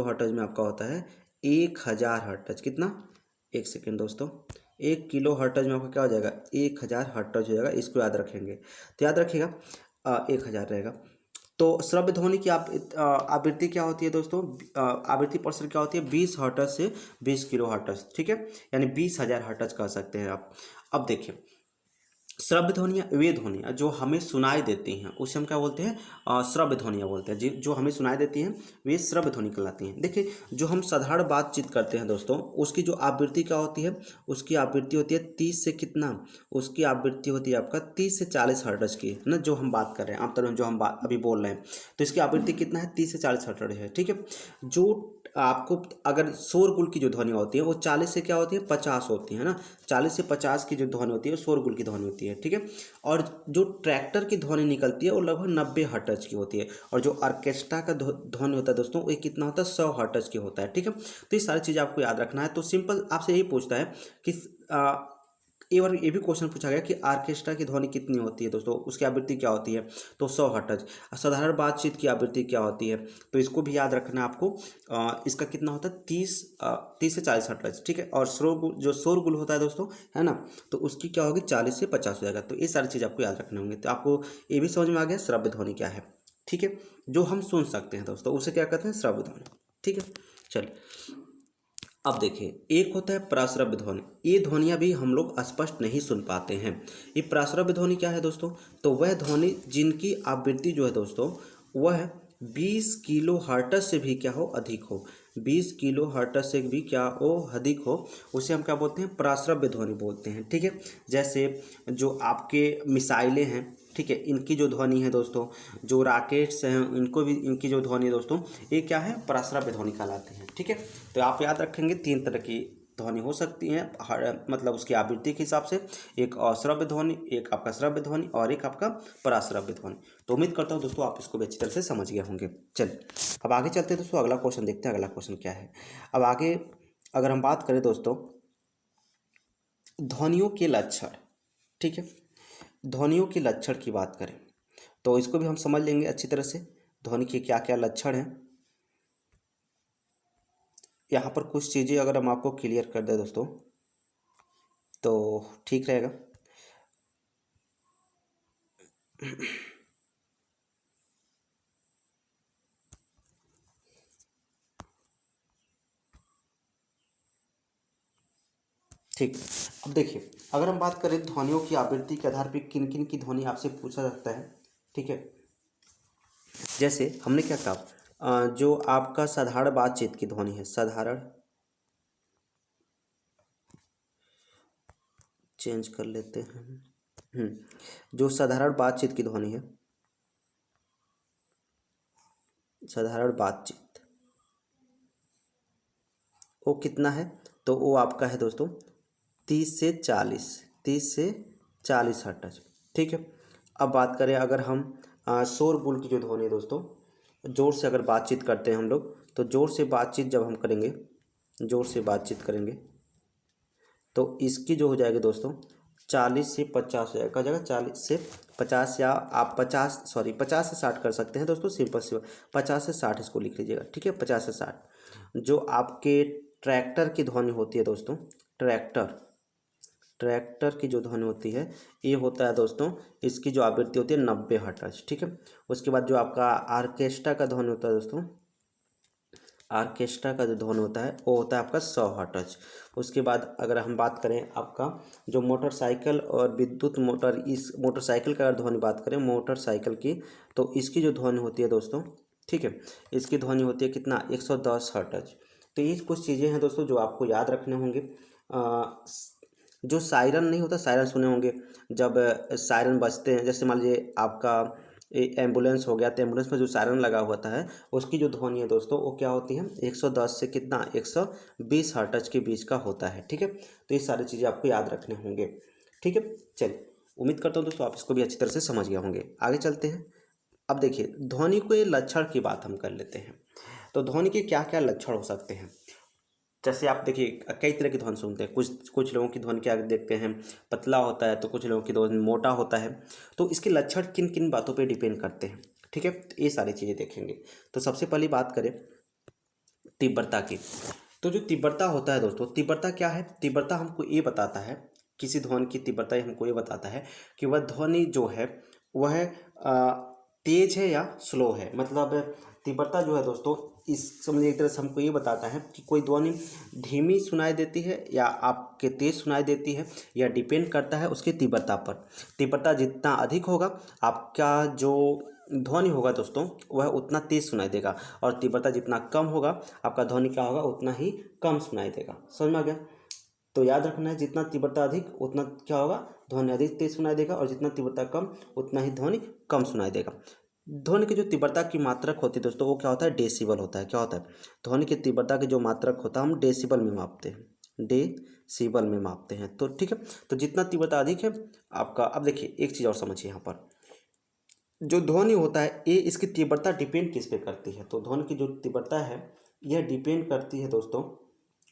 हर्ट्ज में आपका होता है 1000 हर्ट्ज। कितना, एक सेकेंड दोस्तों, 1 किलो हर्ट्ज में आपका क्या हो जाएगा 1000 हर्ट्ज हो जाएगा, इसको याद रखेंगे। तो याद रखिएगा 1000 रहेगा। तो श्रव्य ध्वनि की आवृत्ति क्या होती है दोस्तों, आवृत्ति परसेंट क्या होती है 20 हर्ट्ज से 20 किलो हर्ट्ज, ठीक है, यानी 20,000 हर्ट्ज कह सकते हैं आप। अब देखिए, श्रव्य ध्वनियाँ वे ध्वनियाँ जो हमें सुनाई देती हैं उसे हम क्या बोलते हैं श्रव्य ध्वनियाँ बोलते हैं। जो हमें सुनाई देती हैं वे श्रव्य ध्वनि कहलाती हैं। देखिए, जो हम साधारण बातचीत करते हैं दोस्तों, उसकी जो आवृत्ति क्या होती है, उसकी आवृत्ति होती है 30 से कितना, उसकी आवृत्ति होती है आपका 30 से 40 हर्ट्ज की, है ना, जो हम बात कर रहे हैं आमतौर में, जो हम बात अभी बोल रहे हैं, तो इसकी आवृत्ति कितना है 30 से 40 हर्ट्ज है, ठीक है। जो आपको अगर शोरगुल की जो ध्वनि होती है वो 40 से क्या होती है 50 होती है ना, 40 से 50 की जो ध्वनि होती है शोरगुल की ध्वनि होती है, ठीक है। और जो ट्रैक्टर की ध्वनि निकलती है वो लगभग 90 हर्ट्ज की होती है, और जो ऑर्केस्ट्रा का ध्वनि होता है दोस्तों वो कितना होता है 100 हर्ट्ज की होता है, ठीक है। तो ये सारी चीज़ें आपको याद रखना है। तो सिंपल आपसे यही पूछता है कि एक बार ये भी क्वेश्चन पूछा गया कि ऑर्केस्ट्रा की ध्वनि कितनी होती है दोस्तों, उसकी आवृत्ति क्या होती है, तो 100 हर्ट्ज। साधारण बातचीत की आवृत्ति क्या होती है, तो इसको भी याद रखना है आपको। इसका कितना होता है 30 से 40 हर्ट्ज, ठीक है। और शोरगुल होता है दोस्तों, है ना, तो उसकी क्या होगी 40 से 50 हो जाएगा। तो ये सारी चीज़ आपको याद रखने होंगे। तो आपको ये भी समझ में आ गया श्रव्य ध्वनि क्या है, ठीक है, जो हम सुन सकते हैं दोस्तों उसे क्या कहते हैं श्रव्य ध्वनि, ठीक है। चलिए, अब देखिए, एक होता है प्राश्रव्य ध्वनि। ये ध्वनियाँ भी हम लोग स्पष्ट नहीं सुन पाते हैं। ये प्राश्रव्य ध्वनि क्या है दोस्तों, तो वह ध्वनि जिनकी आवृत्ति जो है दोस्तों वह 20 किलो हर्ट्ज से भी क्या हो अधिक हो, 20 किलो हर्ट्ज से भी क्या हो अधिक हो, उसे हम क्या बोलते हैं प्राश्रव्य ध्वनि बोलते हैं, ठीक है। जैसे जो आपके मिसाइलें हैं, ठीक है, इनकी जो ध्वनि है दोस्तों, जो रॉकेट्स हैं इनको भी, इनकी जो ध्वनि है दोस्तों ये क्या है प्राश्रव्य ध्वनि कहलाते हैं, ठीक है। तो आप याद रखेंगे 3 तरह की ध्वनि हो सकती हैं, मतलब उसकी आवृत्ति के हिसाब से, एक अश्रव्य ध्वनि, एक आपका श्रव्य ध्वनि, और एक आपका पराश्रव्य ध्वनि। तो उम्मीद करता हूँ दोस्तों आप इसको भी अच्छी तरह से समझ गए होंगे। चलिए, अब आगे चलते हैं दोस्तों, अगला क्वेश्चन देखते हैं, अगला क्वेश्चन क्या है। अब आगे अगर हम बात करें दोस्तों ध्वनियों के लक्षण, ठीक है, ध्वनियों के लक्षण की बात करें तो इसको भी हम समझ लेंगे अच्छी तरह से, ध्वनि के क्या क्या लक्षण हैं। यहाँ पर कुछ चीज़ें अगर हम आपको क्लियर कर दें दोस्तों तो ठीक रहेगा। ठीक। अब देखिए, अगर हम बात करें ध्वनियों की आवृत्ति के आधार पर किन किन की ध्वनि आपसे पूछा जाता है, ठीक है। जैसे हमने क्या कहा, जो आपका साधारण बातचीत की ध्वनि है, साधारण, चेंज कर लेते हैं, जो साधारण बातचीत की ध्वनि है, साधारण बातचीत, वो कितना है, तो वो आपका है दोस्तों 30 से 40, 30 से 40 हर्ट्ज, ठीक है। अब बात करें अगर हम शोरगुल की जो ध्वनि है दोस्तों, ज़ोर से अगर बातचीत करते हैं हम लोग, तो ज़ोर से बातचीत जब हम करेंगे, ज़ोर से बातचीत करेंगे तो इसकी जो हो जाएगी दोस्तों 40 से 50 हो जाएगा, जगह 40 से 50, या आप 50 से 60 कर सकते हैं दोस्तों, सिंपल सी 50 से 60 इसको लिख लीजिएगा, ठीक है। 50 से 60 जो आपके ट्रैक्टर की ध्वनि होती है दोस्तों, ट्रैक्टर ट्रैक्टर की जो ध्वनि होती है ये होता है दोस्तों, इसकी जो आवृत्ति होती है 90 हर्ट्ज, ठीक है। उसके बाद जो आपका आर्केस्ट्रा का ध्वनि होता है दोस्तों, आर्केस्ट्रा का जो ध्वनि होता है वो होता है आपका 100 हर्ट्ज। उसके बाद अगर हम बात करें आपका जो मोटरसाइकिल और विद्युत मोटर, इस मोटरसाइकिल का अगर ध्वनि बात करें मोटरसाइकिल की, तो इसकी जो ध्वनि होती है दोस्तों, ठीक है, इसकी ध्वनि होती है कितना, 110 हर्ट्ज। तो ये कुछ चीज़ें हैं दोस्तों जो आपको याद रखने होंगे। जो सायरन नहीं होता, सायरन सुने होंगे, जब सायरन बजते हैं, जैसे मान लीजिए आपका एम्बुलेंस हो गया, तो एम्बुलेंस में जो सायरन लगा होता है उसकी जो ध्वनि है दोस्तों वो क्या होती है, 110 से कितना, 120 हर्ट्ज के बीच का होता है, ठीक है। तो ये सारी चीज़ें आपको याद रखने होंगे, ठीक है। चलिए, उम्मीद करता हूँ दोस्तों आप इसको भी अच्छी तरह से समझ गए होंगे। आगे चलते हैं। अब देखिए, ध्वनि को ये लक्षण की बात हम कर लेते हैं। तो ध्वनि के क्या क्या लक्षण हो सकते हैं, जैसे आप देखिए कई तरह की ध्वनि सुनते हैं, कुछ कुछ लोगों की ध्वनि क्या देखते हैं, पतला होता है, तो कुछ लोगों की ध्वनि मोटा होता है। तो इसके लक्षण किन किन बातों पे डिपेंड करते हैं, ठीक है, तो ये सारी चीज़ें देखेंगे। तो सबसे पहली बात करें तीव्रता की, तो जो तीव्रता होता है दोस्तों, तीव्रता क्या है, तीव्रता हमको ये बताता है, किसी ध्वनि की तीव्रता हमको ये बताता है कि वह ध्वनि जो है वह तेज है या स्लो है। मतलब तीव्रता जो है दोस्तों, इस समझिए एक तरह से हमको ये बताता है कि कोई ध्वनि धीमी सुनाई देती है या आपके तेज सुनाई देती है, या डिपेंड करता है उसकी तीव्रता पर। तीव्रता जितना अधिक होगा आपका जो ध्वनि होगा दोस्तों वह उतना तेज सुनाई देगा, और तीव्रता जितना कम होगा आपका ध्वनि क्या होगा, उतना ही कम सुनाई देगा। समझ में आ गया। तो याद रखना है, जितना तीव्रता अधिक उतना क्या होगा, ध्वनि अधिक तेज सुनाई देगा, और जितना तीव्रता कम उतना ही ध्वनि कम सुनाई देगा। ध्वनि की जो तीव्रता की मात्रक होती है दोस्तों वो क्या होता है, डेसिबल होता है। क्या होता है, ध्वनि की तीव्रता की जो मात्रक होता है हम डेसिबल में मापते हैं, डेसिबल में मापते हैं। तो ठीक है, तो जितना तीव्रता अधिक है आपका, अब देखिए एक चीज़ और समझिए, यहाँ पर जो ध्वनि होता है ये इसकी तीव्रता डिपेंड किस पे करती है, तो ध्वनि की जो तीव्रता है यह डिपेंड करती है दोस्तों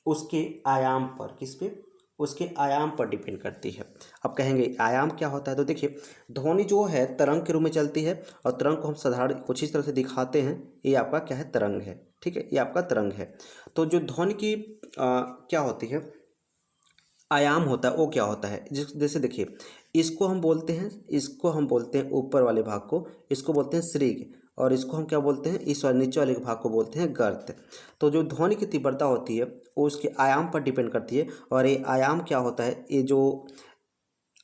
उसके आयाम पर, किस पे, उसके आयाम पर डिपेंड करती है। अब कहेंगे आयाम क्या होता है, तो देखिए ध्वनि जो है तरंग के रूप में चलती है, और तरंग को हम साधारण कुछ इस तरह से दिखाते हैं, ये आपका क्या है, तरंग है, ठीक है, ये आपका तरंग है। तो जो ध्वनि की क्या होती है, आयाम होता है, वो क्या होता है, जैसे देखिए इसको हम बोलते हैं ऊपर वाले भाग को, इसको बोलते हैं श्रीग, और इसको हम क्या बोलते हैं, इस वाले नीचे वाले भाग को बोलते हैं गर्त। तो जो ध्वनि की तीव्रता होती है वो उसके आयाम पर डिपेंड करती है, और ये आयाम क्या होता है, ये जो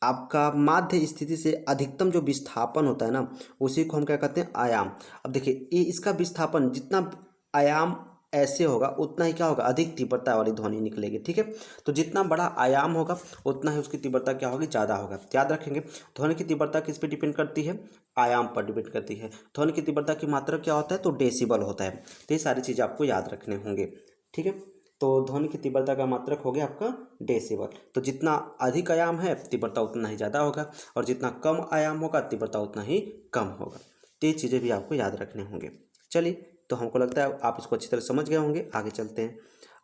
आपका माध्य स्थिति से अधिकतम जो विस्थापन होता है ना, उसी को हम क्या कहते हैं, आयाम। अब देखिए ये इसका विस्थापन जितना आयाम ऐसे होगा उतना ही क्या होगा, अधिक तीव्रता वाली ध्वनि निकलेगी, ठीक है। तो जितना बड़ा आयाम होगा उतना ही उसकी तीव्रता क्या होगी, ज़्यादा होगा। याद रखेंगे, ध्वनि की तीव्रता किस पे डिपेंड करती है, आयाम पर डिपेंड करती है। ध्वनि की तीव्रता की मात्रा क्या होता है, तो डेसिबल होता है। तो ये सारी चीज़ें आपको याद रखने होंगे, ठीक है। तो ध्वनि की तीव्रता का मात्रक हो गया आपका डेसिबल। तो जितना अधिक आयाम है तीव्रता उतना ही ज़्यादा होगा, और जितना कम आयाम होगा तीव्रता उतना ही कम होगा। तो ये चीज़ें भी आपको याद रखने होंगे। चलिए, तो हमको लगता है आप इसको अच्छी तरह समझ गए होंगे। आगे चलते हैं।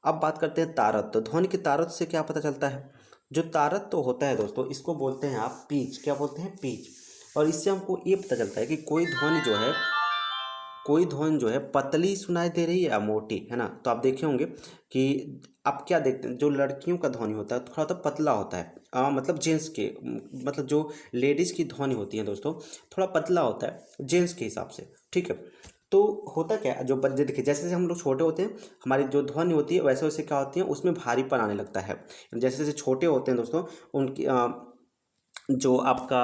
अब बात करते हैं तारतम्य। तो ध्वनि की तारतम्य से क्या पता चलता है, जो तारतम्य तो होता है दोस्तों इसको बोलते हैं आप पिच। क्या बोलते हैं, पिच। और इससे हमको ये पता चलता है कि कोई ध्वनि जो है कोई ध्वनि जो है पतली सुनाई दे रही है या मोटी, है ना। तो आप देखे होंगे कि आप क्या देखते हैं, जो लड़कियों का ध्वनि होता है थोड़ा तो पतला होता है, मतलब जेंट्स के मतलब जो लेडीज़ की ध्वनि होती है दोस्तों थोड़ा पतला होता है जेंट्स के हिसाब से, ठीक है। तो होता क्या है, जो बच्चे देखिए जैसे जैसे हम लोग छोटे होते हैं हमारी जो ध्वनि होती है वैसे वैसे क्या होती है उसमें भारीपन आने लगता है। जैसे जैसे छोटे होते हैं दोस्तों उनकी जो आपका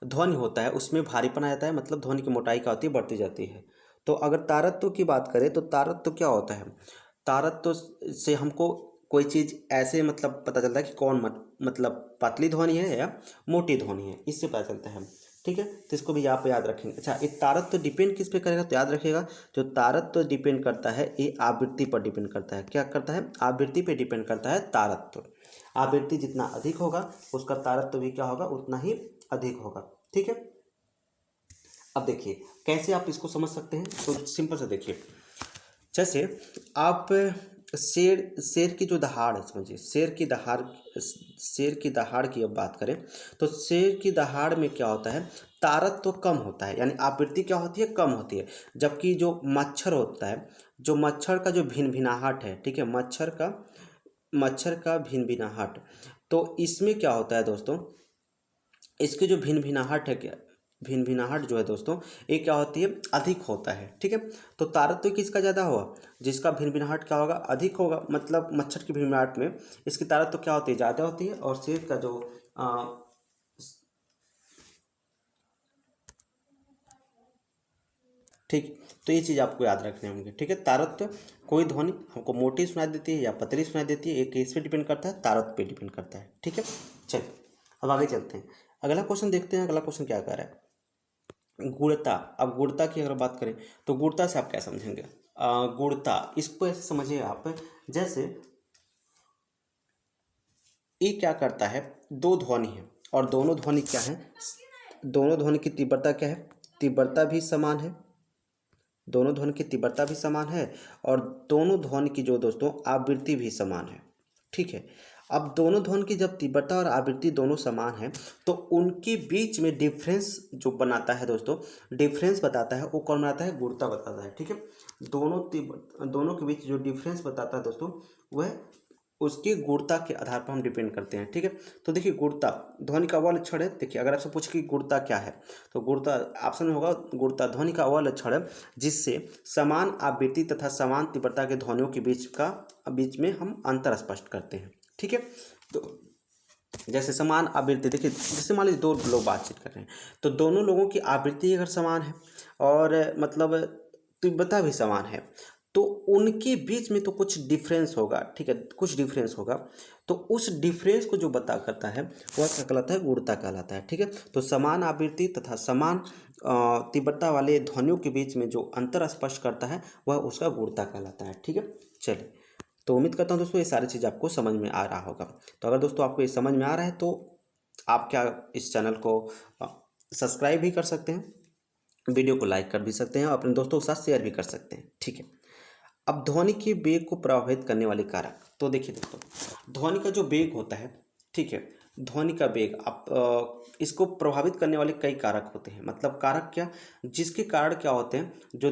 ध्वनि होता है उसमें भारीपन आ जाता है, मतलब ध्वनि की मोटाई क्या होती है बढ़ती जाती है। तो अगर तारत्व की बात करें तो तारत्व क्या होता है, तारत्व से हमको कोई चीज़ ऐसे मतलब पता चलता है कि कौन मतलब पतली ध्वनि है या मोटी ध्वनि है, इससे पता चलता है, ठीक है। तो इसको भी आप याद रखेंगे। अच्छा, ये तारत्व डिपेंड किस पे करेगा, तो याद रखिएगा जो तारत्व डिपेंड करता है ये आवृत्ति पर डिपेंड करता है। क्या करता है, आवृत्ति पे डिपेंड करता है तारत्व। आवृत्ति जितना अधिक होगा उसका तारत्व भी क्या होगा उतना ही अधिक होगा, ठीक है। अब देखिए कैसे आप इसको समझ सकते हैं, तो सिंपल से देखिए, जैसे आप शेर शेर की जो दहाड़ है, समझिए शेर की दहाड़ की अब बात करें तो शेर की दहाड़ में क्या होता है, तारत्व तो कम होता है, यानी आवृत्ति क्या होती है कम होती है। जबकि जो मच्छर होता है, जो मच्छर का जो भिनभिनाहट है, ठीक है, मच्छर का भिनभिनाहट, तो इसमें क्या होता है दोस्तों, इसकी जो भिनभिनाहट है, क्या भिनभिनाहट जो है दोस्तों ये क्या होती है अधिक होता है, ठीक है। तो तारत्व किसका ज़्यादा हुआ, जिसका भिनभिनाहट क्या होगा अधिक होगा, मतलब मच्छर की भिनभिनाहट में इसकी तारत्व क्या होती है ज़्यादा होती है, और शेर का जो ठीक। तो ये चीज़ आपको याद रखने होंगे, ठीक है। तारत्व, कोई ध्वनि हमको मोटी सुनाई देती है या पतली सुनाई देती है, एक इस पे डिपेंड करता है, तारत्व पे डिपेंड करता है, ठीक है। चलिए अब आगे चलते हैं, अगला क्वेश्चन देखते हैं। अगला क्वेश्चन क्या कह रहा है, गुणता। अब गुणता की अगर बात करें तो गुणता से आप क्या समझेंगे, गुणता इसको ऐसे समझिए आप, जैसे ये क्या करता है, दो ध्वनि है और दोनों ध्वनि क्या है, दोनों ध्वनि की तीव्रता क्या है, तीव्रता भी समान है, दोनों ध्वनि की तीव्रता भी समान है और दोनों ध्वनि की जो दोस्तों आवृत्ति भी समान है, ठीक है। अब दोनों ध्वनि की जब तीव्रता और आवृत्ति दोनों समान है तो उनके बीच में डिफरेंस जो बनाता है दोस्तों, डिफरेंस बताता है वो कौन बनाता है, गुणता बताता है, ठीक है। दोनों के बीच जो डिफरेंस बताता है दोस्तों वह उसकी गुणता के आधार पर हम डिपेंड करते हैं, ठीक है। तो देखिए गुणता ध्वनि का वह लक्षण है, देखिए अगर आपसे पूछे कि गुणता क्या है तो गुणता ऑप्शन में होगा, गुणता ध्वनि का वह लक्षण है जिससे समान आवृत्ति तथा समान तीव्रता के ध्वनियों के बीच में हम अंतर स्पष्ट करते हैं, ठीक है। तो जैसे समान आवृत्ति, देखिए जैसे मान लीजिए दो लोग बातचीत कर रहे हैं तो दोनों लोगों की आवृत्ति अगर समान है और मतलब तीव्रता भी समान है तो उनके बीच में तो कुछ डिफरेंस होगा, ठीक है, कुछ डिफरेंस होगा। तो उस डिफरेंस को जो बता करता है वह क्या कहलाता है, गुणता कहलाता है, ठीक है। तो समान आवृत्ति तथा समान तीव्रता वाले ध्वनियों के बीच में जो अंतर स्पष्ट करता है वह उसका गुणता कहलाता है, ठीक है। चलिए, तो उम्मीद करता हूँ दोस्तों ये सारी चीज़ आपको समझ में आ रहा होगा। तो अगर दोस्तों आपको ये समझ में आ रहा है तो आप क्या इस चैनल को सब्सक्राइब भी कर सकते हैं, वीडियो को लाइक कर भी सकते हैं और अपने दोस्तों के साथ शेयर भी कर सकते हैं, ठीक है। अब ध्वनि के वेग को प्रभावित करने वाले कारक, तो देखिए दोस्तों ध्वनि का जो वेग होता है, ठीक है, ध्वनि का वेग आप इसको प्रभावित करने वाले कई कारक होते हैं, मतलब कारक क्या, जिसके कारण क्या होते हैं, जो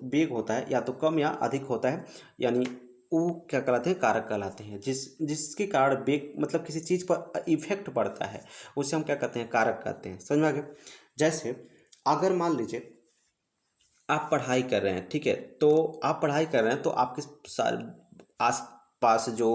वेग होता है या तो कम या अधिक होता है, यानी वो क्या कहलाते हैं, कारक कहलाते हैं। जिसके कारण वेग मतलब किसी चीज़ पर इफेक्ट पड़ता है उसे हम क्या कहते हैं, कारक कहते हैं, समझ में आ गया। जैसे अगर मान लीजिए आप पढ़ाई कर रहे हैं, ठीक है, तो आप पढ़ाई कर रहे हैं तो आपके आस पास जो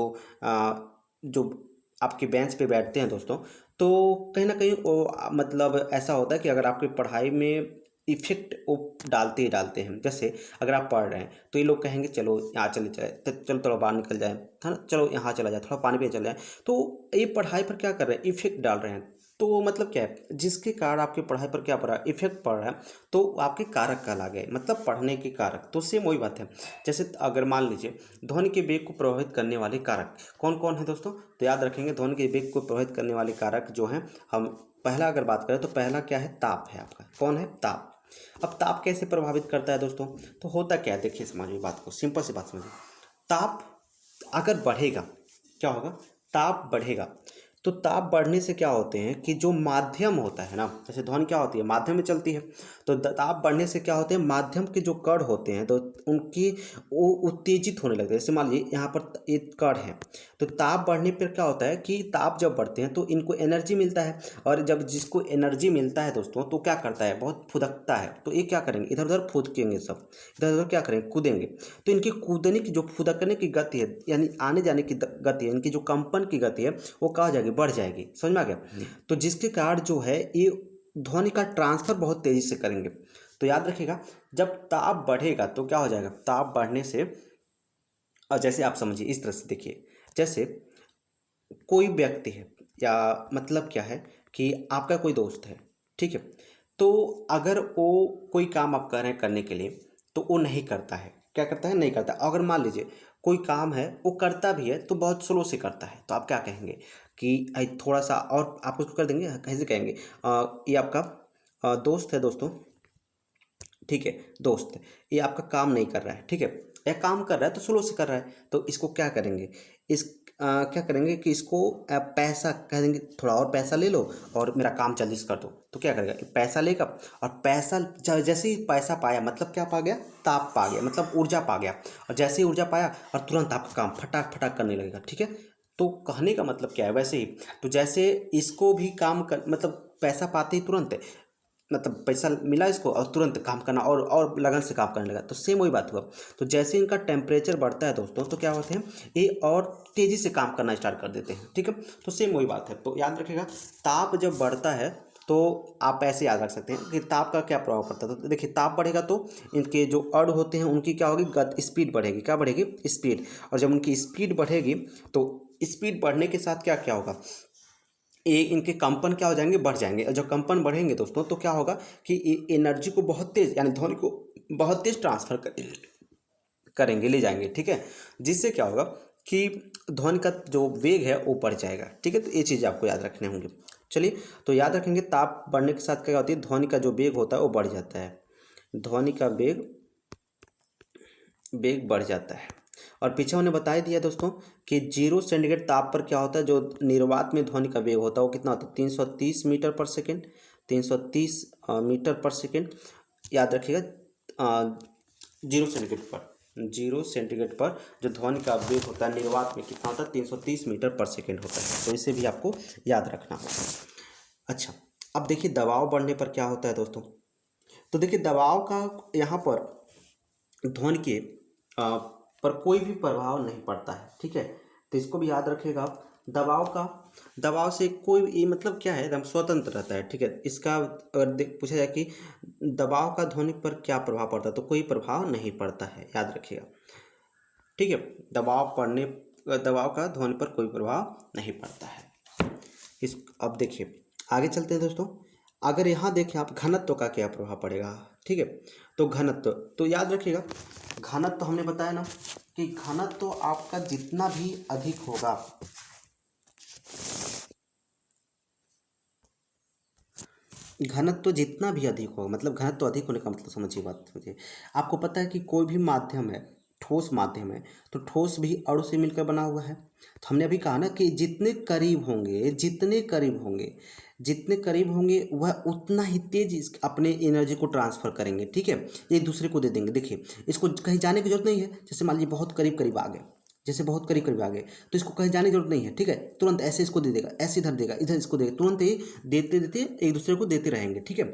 आपके बेंच पे बैठते हैं दोस्तों, तो कहीं ना कहीं वो मतलब ऐसा होता है कि अगर आपकी पढ़ाई में इफेक्ट वो डालते ही डालते हैं। जैसे अगर आप पढ़ रहे हैं तो ये लोग कहेंगे चलो यहाँ चले जाए, तो चलो थोड़ा बाहर निकल जाए, है ना, चलो यहाँ चला जाए, थोड़ा पानी पे चले जाए। तो ये पढ़ाई पर क्या कर रहे हैं, इफेक्ट डाल रहे हैं। तो मतलब क्या है, जिसके कारण आपकी पढ़ाई पर क्या पड़ रहा है, इफेक्ट पड़ रहा है, तो आपके कारक कहला गए, मतलब पढ़ने के कारक। तो सेम वही बात है, जैसे अगर मान लीजिए ध्वनि के वेग को प्रभावित करने वाले कारक कौन कौन है दोस्तों, तो याद रखेंगे ध्वनि के वेग को प्रभावित करने वाले कारक जो हैं, हम पहला अगर बात करें तो पहला क्या है, ताप है आपका, कौन है, ताप। अब ताप कैसे प्रभावित करता है दोस्तों, तो होता क्या है, देखिए समझिए बात को, सिंपल सी बात समझिए। ताप अगर बढ़ेगा क्या होगा, ताप बढ़ेगा तो ताप बढ़ने से क्या होते हैं कि जो माध्यम होता है ना, जैसे ध्वनि क्या होती है, माध्यम में चलती है, तो ताप बढ़ने से क्या होते हैं, माध्यम के जो कण होते हैं तो उनकी वो उत्तेजित होने लगते हैं। जैसे मान लीजिए यहाँ पर एक कण है, तो ताप बढ़ने पर क्या होता है कि ताप जब बढ़ते हैं तो इनको एनर्जी मिलता है, और जब जिसको एनर्जी मिलता है दोस्तों तो क्या करता है, बहुत फुदकता है, तो ये क्या करेंगे, इधर उधर फुदकेंगे, सब इधर उधर क्या करेंगे, कूदेंगे। तो इनकी कूदने की जो फुदकने की गति है, यानी आने जाने की गति है, इनकी जो कंपन की गति है वो क्या हो जाएगी, बढ़ जाएगी। समझ में आ गया? तो जिसके कारण जो है ये ध्वनि का ट्रांसफर बहुत तेजी से करेंगे। तो याद रखिएगा, जब ताप बढ़ेगा तो क्या हो जाएगा, ताप बढ़ने से, और जैसे आप समझिए इस तरह से देखिए, जैसे कोई व्यक्ति है, या मतलब क्या है कि आपका कोई दोस्त है, ठीक है, तो अगर वो कोई काम आप कह रहे हैं करने के लिए, तो वो नहीं करता है, क्या करता है, नहीं करता। अगर मान लीजिए कोई काम है वो करता भी है तो बहुत स्लो से करता है, तो आप क्या कहेंगे कि थोड़ा सा और आप उसको कर देंगे, कैसे कहेंगे, ये आपका दोस्त है दोस्तों, ठीक है, दोस्त है, ये आपका काम नहीं कर रहा है, ठीक है, या काम कर रहा है तो स्लो से कर रहा है, तो इसको क्या करेंगे, क्या करेंगे कि इसको पैसा कह देंगे, थोड़ा और पैसा ले लो और मेरा काम जल्दी से कर दो। तो क्या करेगा, पैसा लेगा, और पैसा जैसे ही पैसा पाया, मतलब क्या पा गया, ताप पा गया, मतलब ऊर्जा पा गया, और जैसे ही ऊर्जा पाया और तुरंत आपका काम फटाक फटाक करने लगेगा, ठीक है। तो कहने का मतलब क्या है, वैसे ही तो जैसे इसको भी काम कर, मतलब पैसा पाते ही तुरंत, मतलब पैसा मिला इसको और तुरंत काम करना और लगन से काम करने लगा, तो सेम वही बात हुआ। तो जैसे इनका टेम्परेचर बढ़ता है दोस्तों तो क्या होते हैं, ये और तेज़ी से काम करना स्टार्ट कर देते हैं, ठीक है। तो सेम वही बात है, तो याद रखिएगा, ताप जब बढ़ता है तो आप ऐसे याद रख सकते हैं कि ताप का क्या प्रभाव पड़ता है। तो देखिए, ताप बढ़ेगा तो इनके जो अणु होते हैं उनकी क्या होगी, स्पीड बढ़ेगी, क्या बढ़ेगी, स्पीड। और जब उनकी स्पीड बढ़ेगी तो स्पीड बढ़ने के साथ क्या क्या होगा, ये इनके कंपन क्या हो जाएंगे, बढ़ जाएंगे। और जब कंपन बढ़ेंगे दोस्तों तो क्या होगा कि एनर्जी को बहुत तेज, यानी ध्वनि को बहुत तेज ट्रांसफर करेंगे, ले जाएंगे, ठीक है। जिससे क्या होगा कि ध्वनि का जो वेग है वो बढ़ जाएगा, ठीक है। तो ये चीज़ आपको याद रखने होंगे। चलिए, तो याद रखेंगे, ताप बढ़ने के साथ क्या होती है, ध्वनि का जो वेग होता है वो बढ़ जाता है, ध्वनि का वेग वेग बढ़ जाता है। और पीछे उन्हें बता ही दिया दोस्तों कि 0 सेंटीग्रेड ताप पर क्या होता है, जो निर्वात में ध्वनि का वेग होता है वो कितना होता है, 330 मीटर पर सेकेंड, 330 मीटर पर सेकेंड। याद रखिएगा, 0 सेंटीग्रेड पर, 0 सेंटीग्रेड पर जो ध्वनि का वेग होता है निर्वात में कितना होता है, 330 मीटर पर सेकेंड होता है। तो इसे भी आपको याद रखना होगा। अच्छा, अब देखिए दबाव बढ़ने पर क्या होता है दोस्तों। तो देखिए, दबाव का यहाँ पर ध्वनि के पर कोई भी प्रभाव नहीं पड़ता है, ठीक है। तो इसको भी याद रखिएगा आप, दबाव से कोई, ये मतलब क्या है, एकदम स्वतंत्र रहता है, ठीक है। इसका अगर पूछा जाए कि दबाव का ध्वनि पर क्या प्रभाव पड़ता है, तो कोई प्रभाव नहीं पड़ता है, याद रखिएगा, ठीक है। दबाव का ध्वनि पर कोई प्रभाव नहीं पड़ता है। अब देखिए आगे चलते हैं दोस्तों। अगर यहाँ देखें आप, घनत्व का क्या प्रभाव पड़ेगा, ठीक है। तो घनत्व, तो याद रखिएगा, घनत्व हमने बताया ना कि घनत्व आपका जितना भी अधिक होगा, घनत्व जितना भी अधिक होगा, मतलब घनत्व अधिक होने का मतलब समझिए, बात समझिए। आपको पता है कि कोई भी माध्यम है, ठोस माध्यम है, तो ठोस भी अणु से मिलकर बना हुआ है। तो हमने अभी कहा ना कि जितने करीब होंगे, जितने करीब होंगे वह उतना ही तेज अपने एनर्जी को ट्रांसफर करेंगे, ठीक है, एक दूसरे को दे देंगे। देखिए, इसको कहीं जाने की जरूरत नहीं है, जैसे मान लीजिए बहुत करीब करीब आ गए, तो इसको कहीं जाने की जरूरत नहीं है, ठीक है। तुरंत ऐसे इसको दे देगा, ऐसे इधर देगा, इधर इसको देगा, तुरंत ही देते देते एक दूसरे को देते रहेंगे, ठीक है।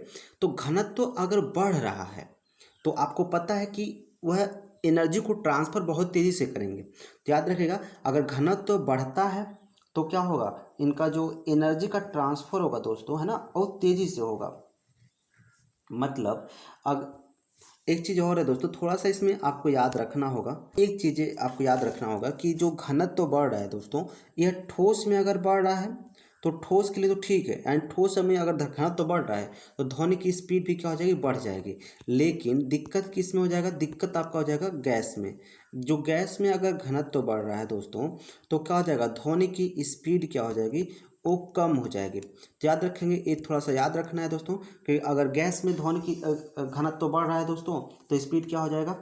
तो घनत्व अगर बढ़ रहा है तो आपको पता है कि वह एनर्जी को ट्रांसफर बहुत तेज़ी से करेंगे। तो याद रखिएगा, अगर घनत्व बढ़ता है तो क्या होगा, इनका जो एनर्जी का ट्रांसफर होगा दोस्तों, है ना, बहुत तेज़ी से होगा। मतलब अग एक चीज़ और है दोस्तों, थोड़ा सा इसमें आपको याद रखना होगा, एक चीज़ आपको याद रखना होगा कि जो घनत्व बढ़ रहा है दोस्तों, यह ठोस में अगर बढ़ रहा है तो ठोस के लिए तो ठीक है, एंड ठोस में अगर घनत्व बढ़ रहा है तो ध्वनि की स्पीड भी क्या हो जाएगी, बढ़ जाएगी। लेकिन दिक्कत किस में हो जाएगा, दिक्कत आपका हो जाएगा गैस में। जो गैस में अगर घनत्व बढ़ रहा है दोस्तों तो क्या हो जाएगा, ध्वनि की स्पीड क्या हो जाएगी, वो कम हो जाएगी। तो याद रखेंगे, ये थोड़ा सा याद रखना है दोस्तों कि अगर गैस में ध्वनि की घनत्व बढ़ रहा है दोस्तों तो स्पीड क्या हो जाएगा,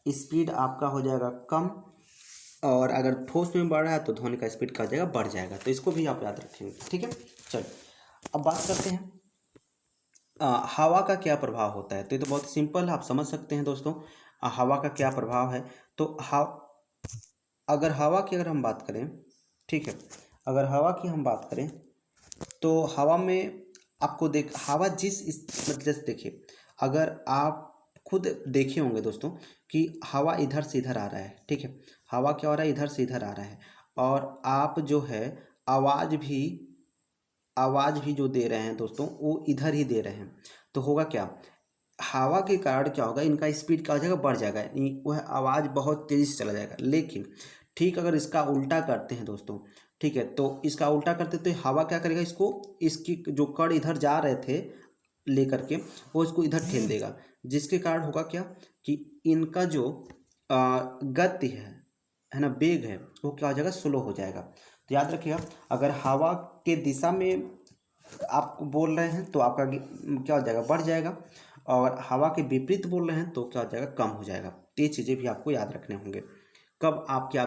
स्पीड आपका हो जाएगा कम, और अगर ठोस में बढ़ रहा है तो ध्वनि का स्पीड क्या हो जाएगा, बढ़ जाएगा। तो इसको भी आप याद रखेंगे, ठीक है। चलिए अब बात करते हैं हवा का क्या प्रभाव होता है। तो ये तो बहुत सिंपल है, आप समझ सकते हैं दोस्तों। हवा का क्या प्रभाव है। तो अगर हवा की हम बात करें, ठीक है, अगर हवा की हम बात करें तो हवा में आपको हवा मतलब जैसे देखिए, अगर आप खुद देखे होंगे दोस्तों कि हवा इधर से इधर आ रहा है, ठीक है, हवा क्या हो रहा है, इधर से इधर आ रहा है, और आप जो है आवाज़ भी जो दे रहे हैं दोस्तों वो इधर ही दे रहे हैं। तो होगा क्या, हवा के कारण क्या होगा, इनका स्पीड क्या हो जाएगा, बढ़ जाएगा, वह आवाज़ बहुत तेज़ी से चला जाएगा। लेकिन ठीक अगर इसका उल्टा करते हैं दोस्तों, ठीक है, तो इसका उल्टा करते तो हवा क्या करेगा, इसको इसकी जो कण इधर जा रहे थे लेकर के वो इसको इधर ठेल देगा, जिसके कारण होगा क्या कि इनका जो गति है ना, वेग है, वो क्या हो जाएगा, स्लो हो जाएगा। तो याद रखिएगा, अगर हवा के दिशा में आप बोल रहे हैं तो आपका क्या हो जाएगा, बढ़ जाएगा, और हवा के विपरीत बोल रहे हैं तो क्या हो जाएगा, कम हो जाएगा। तो ये चीज़ें भी आपको याद रखने होंगे। कब आपके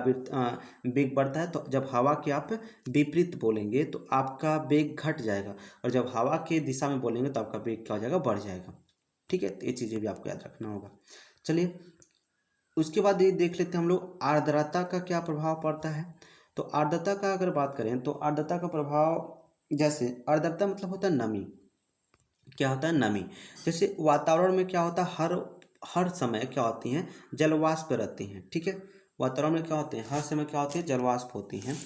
वेग बढ़ता है, तो जब हवा के आप विपरीत बोलेंगे तो आपका वेग घट जाएगा, और जब हवा के दिशा में बोलेंगे तो आपका वेग क्या हो जाएगा, बढ़ जाएगा, ठीक है। तो ये चीज़ें भी आपको याद रखना होगा। चलिए उसके बाद ये देख लेते हैं हम लोग आर्द्रता का क्या प्रभाव पड़ता है। तो आर्द्रता का अगर बात करें तो आर्द्रता का प्रभाव, जैसे आर्द्रता मतलब होता है नमी, क्या होता है, नमी। जैसे वातावरण में क्या होता है, हर समय क्या होती हैं, जलवाष्प रहती हैं, ठीक है। वातावरण में क्या होते हैं, हर समय क्या होती है, जलवाष्प होती हैं।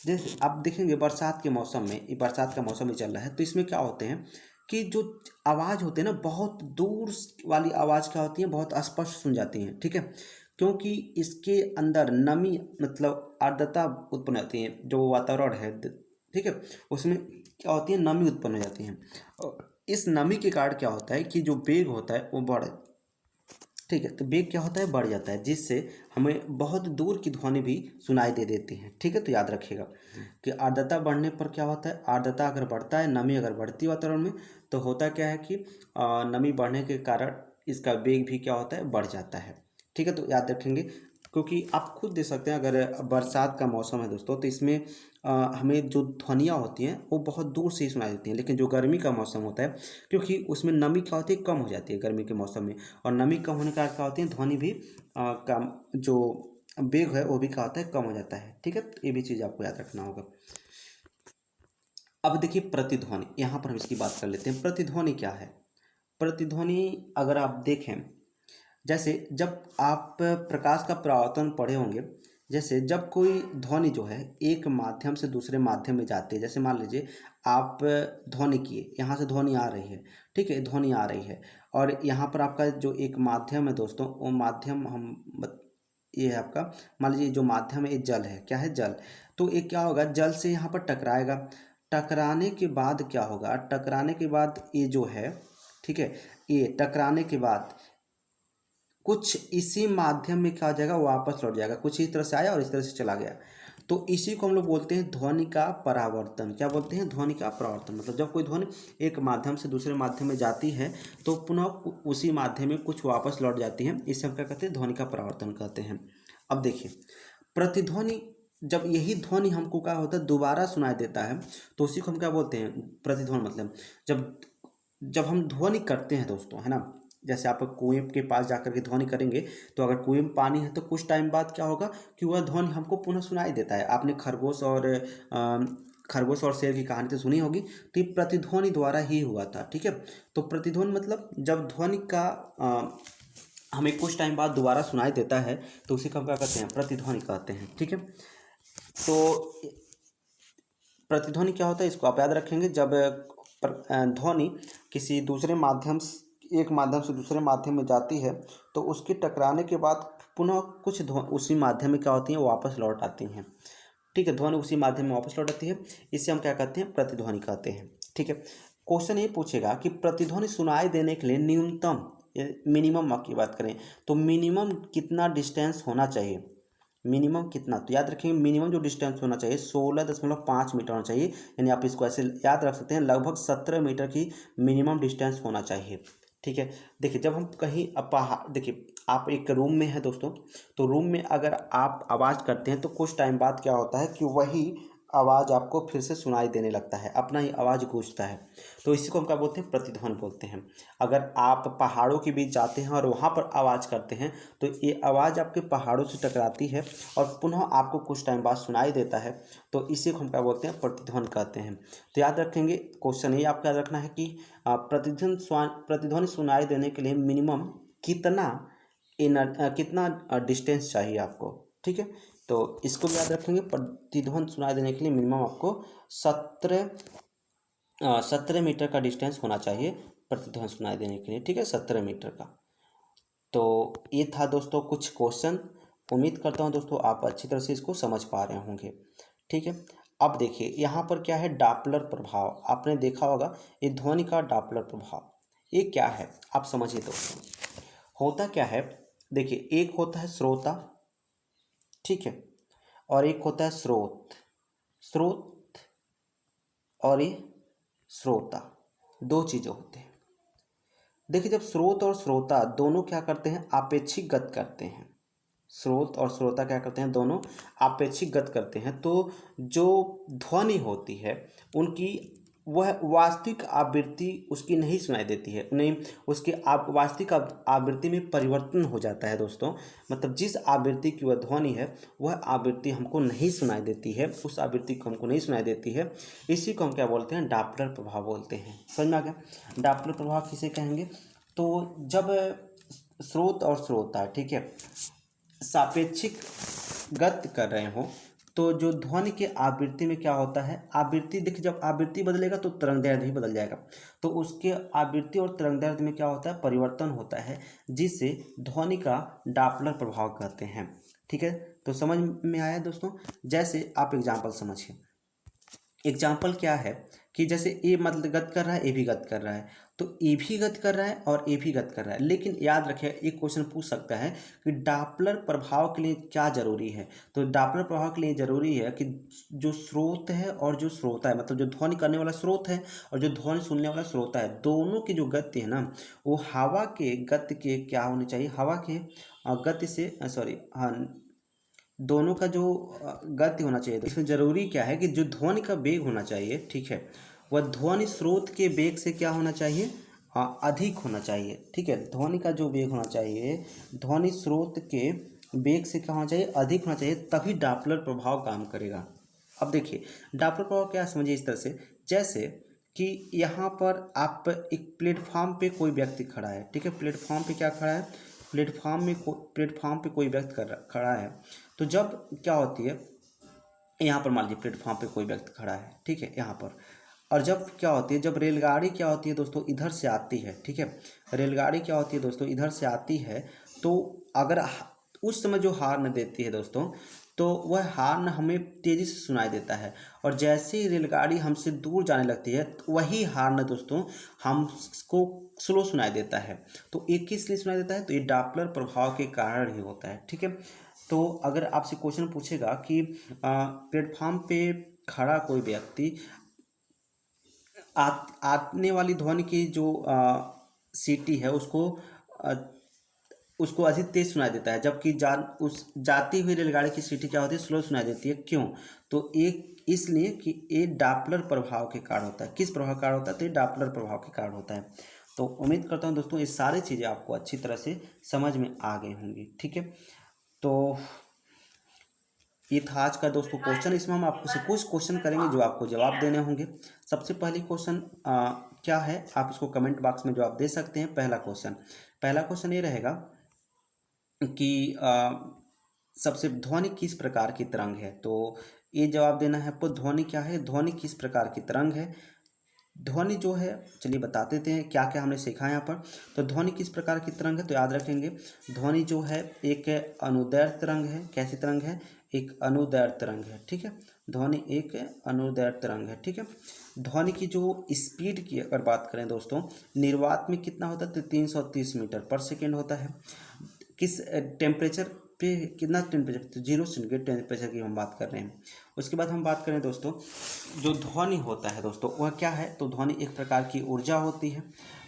जैसे आप देखेंगे बरसात के मौसम में, ये बरसात का मौसम ही चल रहा है, तो इसमें क्या होते हैं कि जो आवाज़ होती है ना, बहुत दूर वाली आवाज़ क्या होती है, बहुत स्पष्ट सुन जाती हैं, ठीक है, क्योंकि इसके अंदर नमी मतलब आर्द्रता उत्पन्न होती है, जो वातावरण है, ठीक है, उसमें क्या होती है, नमी उत्पन्न हो जाती है। और इस नमी के कारण क्या होता है कि जो वेग होता है वो ठीक है, तो वेग क्या होता है, बढ़ जाता है, जिससे हमें बहुत दूर की ध्वनि भी सुनाई दे देती है, ठीक है। तो याद रखिएगा कि आर्द्रता बढ़ने पर क्या होता है, आर्द्रता अगर बढ़ता है, नमी अगर बढ़ती है वातावरण में, तो होता क्या है कि नमी बढ़ने के कारण इसका वेग भी क्या होता है, बढ़ जाता है, ठीक है। तो याद रखेंगे, क्योंकि आप खुद देख सकते हैं, अगर बरसात का मौसम है दोस्तों, तो इसमें हमें जो ध्वनियाँ होती हैं वो बहुत दूर से ही सुनाई देती हैं। लेकिन जो गर्मी का मौसम होता है, क्योंकि उसमें नमी क्या होती है, कम हो जाती है गर्मी के मौसम में, और नमी कम होने के कारण क्या होती है, ध्वनि भी कम, जो वेग है वो भी क्या होता है, कम हो जाता है, ठीक है। तो ये भी चीज़ आपको याद रखना होगा। अब देखिए प्रतिध्वनि, यहाँ पर हम इसकी बात कर लेते हैं। प्रतिध्वनि क्या है। प्रतिध्वनि अगर आप देखें, जैसे जब आप प्रकाश का परावर्तन पढ़े होंगे, जैसे जब कोई ध्वनि जो है एक माध्यम से दूसरे माध्यम में जाती है, जैसे मान लीजिए आप ध्वनि किए, यहाँ से ध्वनि आ रही है, ठीक है, ध्वनि आ रही है, और यहाँ पर आपका जो एक माध्यम है दोस्तों, वो माध्यम ये है आपका, मान लीजिए जो माध्यम है ये जल है, क्या है, जल। तो ये क्या होगा, जल से यहाँ पर टकराएगा, टकराने के बाद क्या होगा, टकराने के बाद ये जो है, ठीक है, ये टकराने के बाद कुछ इसी माध्यम में क्या हो जाएगा, वापस लौट जाएगा, कुछ इस तरह से आया और इस तरह से चला गया। तो इसी को हम लोग बोलते हैं ध्वनि का परावर्तन। क्या बोलते हैं, ध्वनि का परावर्तन। मतलब जब कोई ध्वनि एक माध्यम से दूसरे माध्यम में जाती है तो पुनः उसी माध्यम में कुछ वापस लौट जाती है, इसे हम क्या कहते हैं, ध्वनि का परावर्तन कहते हैं। अब देखिए प्रतिध्वनि, जब यही ध्वनि हमको क्या होता है, दोबारा सुनाई देता है, तो उसी को हम क्या बोलते हैं, प्रतिध्वनि। मतलब जब जब हम ध्वनि करते हैं दोस्तों, है ना, जैसे आप कुएं के पास जाकर के ध्वनि करेंगे, तो अगर कुएं में पानी है तो कुछ टाइम बाद क्या होगा कि वह ध्वनि हमको पुनः सुनाई देता है। आपने खरगोश और शेर की कहानी तो सुनी होगी, तो ये प्रतिध्वनि द्वारा ही हुआ था, ठीक है। तो प्रतिध्वनि मतलब जब ध्वनि का हमें कुछ टाइम बाद दोबारा सुनाई देता है, तो उसी को हम क्या कहते हैं, प्रतिध्वनि कहते हैं, ठीक है। तो प्रतिध्वनि क्या होता है, इसको आप याद रखेंगे। जब ध्वनि किसी दूसरे माध्यम एक माध्यम से दूसरे माध्यम में जाती है, तो उसके टकराने के बाद पुनः कुछ उसी माध्यम में क्या होती हैं, वापस लौट आती हैं, ठीक है। ध्वनि उसी माध्यम में वापस लौट आती है, इसे हम क्या कहते हैं, प्रतिध्वनि कहते हैं, ठीक है। क्वेश्चन ये पूछेगा कि प्रतिध्वनि सुनाई देने के लिए न्यूनतम, मिनिमम की बात करें तो मिनिमम कितना डिस्टेंस होना चाहिए, मिनिमम कितना। तो याद रखेंगे मिनिमम जो डिस्टेंस होना चाहिए 16.5 मीटर होना चाहिए, यानी आप इसको ऐसे याद रख सकते हैं, लगभग 17 मीटर की मिनिमम डिस्टेंस होना चाहिए, ठीक है। देखिए जब हम कहीं पहाड़, देखिए आप एक रूम में हैं दोस्तों, तो रूम में अगर आप आवाज़ करते हैं तो कुछ टाइम बाद क्या होता है कि वही आवाज़ आपको फिर से सुनाई देने लगता है, अपना ही आवाज़ गूंजता है। तो इसी को हम क्या बोलते हैं, प्रतिध्वनि बोलते हैं। अगर आप पहाड़ों के बीच जाते हैं और वहाँ पर आवाज़ करते हैं तो ये आवाज़ आपके पहाड़ों से टकराती है और पुनः आपको कुछ टाइम बाद सुनाई देता है, तो इसी को हम क्या बोलते हैं, प्रतिध्वनि कहते हैं। तो याद रखेंगे, क्वेश्चन ये आपको याद रखना है कि प्रतिध्वनि सुनाई देने के लिए मिनिमम कितना डिस्टेंस चाहिए आपको, ठीक है। तो इसको भी याद रखेंगे, प्रतिध्वनि सुनाई देने के लिए मिनिमम आपको 17 मीटर का डिस्टेंस होना चाहिए प्रतिध्वनि सुनाई देने के लिए, ठीक है, 17 मीटर का। तो ये था दोस्तों कुछ क्वेश्चन। उम्मीद करता हूँ दोस्तों आप अच्छी तरह से इसको समझ पा रहे होंगे, ठीक है। अब देखिए यहाँ पर क्या है, डॉपलर प्रभाव। आपने देखा होगा ये ध्वनि का डॉपलर प्रभाव, ये क्या है आप समझिए दोस्तों। होता क्या है, देखिए एक होता है श्रोता, ठीक है, और एक होता है स्रोत और ये श्रोता, दो चीज़ें होते हैं। देखिए जब स्रोत और श्रोता दोनों क्या करते हैं, आपेक्षिक गत करते हैं। स्रोत और श्रोता क्या करते हैं, दोनों आपेक्षिक गत करते हैं। तो जो ध्वनि होती है उनकी वह वास्तविक आवृत्ति उसकी नहीं सुनाई देती है, नहीं, उसकी वास्तविक आवृत्ति में परिवर्तन हो जाता है दोस्तों। मतलब जिस आवृत्ति की वह ध्वनि है वह आवृत्ति हमको नहीं सुनाई देती है, उस आवृत्ति को हमको नहीं सुनाई देती है। इसी को हम क्या बोलते हैं, डॉपलर प्रभाव बोलते हैं। समझ में आ गया, डॉपलर प्रभाव किसे कहेंगे। तो जब स्रोत और श्रोता, ठीक है, सापेक्षिक गत कर रहे हो तो जो ध्वनि के आवृत्ति में क्या होता है, आवृत्ति, देखिए जब आवृत्ति बदलेगा तो तरंगदैर्घ्य भी बदल जाएगा। तो उसके आवृत्ति और तरंगदैर्घ्य में क्या होता है, परिवर्तन होता है, जिसे ध्वनि का डॉपलर प्रभाव कहते हैं, ठीक है। तो समझ में आया दोस्तों। जैसे आप एग्जाम्पल समझिए, एग्जाम्पल क्या है कि जैसे ए मतलब गत कर रहा है, ए भी गत कर रहा है, तो ए भी गत कर रहा है और ए भी गत कर रहा है। लेकिन याद रखिए एक क्वेश्चन पूछ सकता है कि डॉपलर प्रभाव के लिए क्या जरूरी है। तो डॉपलर प्रभाव के लिए जरूरी है कि जो स्रोत है और जो श्रोता है, मतलब जो ध्वनि करने वाला स्रोत है और जो ध्वनि सुनने वाला श्रोता है, दोनों की जो गति है ना, वो हवा के गति के क्या होनी चाहिए, हवा के गति से हाँ, दोनों का जो गति होना चाहिए। तो इसमें ज़रूरी क्या है कि जो ध्वनि का वेग होना चाहिए, ठीक है, वह ध्वनि स्रोत के वेग से क्या होना चाहिए, अधिक होना चाहिए, ठीक है। ध्वनि का जो वेग होना चाहिए, ध्वनि स्रोत के वेग से क्या होना चाहिए, अधिक होना चाहिए, तभी डॉपलर प्रभाव काम करेगा। अब देखिए डॉपलर प्रभाव क्या समझिए इस तरह से, जैसे कि यहाँ पर आप एक प्लेटफॉर्म पे कोई व्यक्ति खड़ा है, ठीक है, प्लेटफॉर्म पे क्या खड़ा है, प्लेटफॉर्म पे कोई व्यक्ति खड़ा है। तो जब क्या होती है, यहाँ पर मान लीजिए प्लेटफॉर्म पे कोई व्यक्ति खड़ा है, ठीक है, यहाँ पर, और जब क्या होती है, जब रेलगाड़ी क्या होती है दोस्तों, इधर से आती है, ठीक है, रेलगाड़ी क्या होती है दोस्तों, इधर से आती है, तो अगर उस समय जो हॉर्न देती है दोस्तों, तो वह हॉर्न हमें तेज़ी से सुनाई देता है, और जैसे ही रेलगाड़ी हमसे दूर जाने लगती है तो वही हॉर्न दोस्तों हमको स्लो सुनाई देता है। तो एक किस लिए सुनाई देता है, तो ये डॉपलर प्रभाव के कारण ही होता है, ठीक है। तो अगर आपसे क्वेश्चन पूछेगा कि प्लेटफॉर्म पे खड़ा कोई व्यक्ति आने वाली ध्वनि की जो सीटी है उसको अधिक तेज सुनाई देता है, जबकि जाती हुई रेलगाड़ी की सीटी क्या होती है, स्लो सुनाई देती है। क्यों, तो एक इसलिए कि ये डॉपलर प्रभाव के कारण होता है। किस प्रभाव के कारण होता है, तो ये डॉपलर प्रभाव के कारण होता है। तो उम्मीद करता हूँ दोस्तों ये सारी चीज़ें आपको अच्छी तरह से समझ में आ गई होंगी, ठीक है। तो ये था आज का दोस्तों क्वेश्चन। इसमें हम आपको से कुछ क्वेश्चन करेंगे जो आपको जवाब देने होंगे। सबसे पहली क्वेश्चन क्या है, आप इसको कमेंट बॉक्स में जवाब दे सकते हैं। पहला क्वेश्चन ये रहेगा कि सबसे ध्वनि किस प्रकार की तरंग है। तो ये जवाब देना है आपको, ध्वनि क्या है, ध्वनि किस प्रकार की तरंग है। ध्वनि जो है, चलिए बता देते हैं क्या क्या हमने सीखा है यहाँ पर। तो ध्वनि किस प्रकार की तरंग है, तो याद रखेंगे ध्वनि जो है एक अनुदैर्ध्य तरंग है। कैसी तरंग है, एक अनुदैर्ध्य तरंग है, ठीक है। ध्वनि एक अनुदैर्ध्य तरंग है, ठीक है। ध्वनि की जो स्पीड की अगर बात करें दोस्तों, निर्वात में कितना होता है, तो 330 मीटर पर सेकेंड होता है। किस टेम्परेचर पे, कितना टेम्परेचर, तो 0 सेंटीग्रेड टेम्परेचर की हम बात कर रहे हैं। उसके बाद हम बात करें दोस्तों, जो ध्वनि होता है दोस्तों वह क्या है, तो ध्वनि एक प्रकार की ऊर्जा होती है।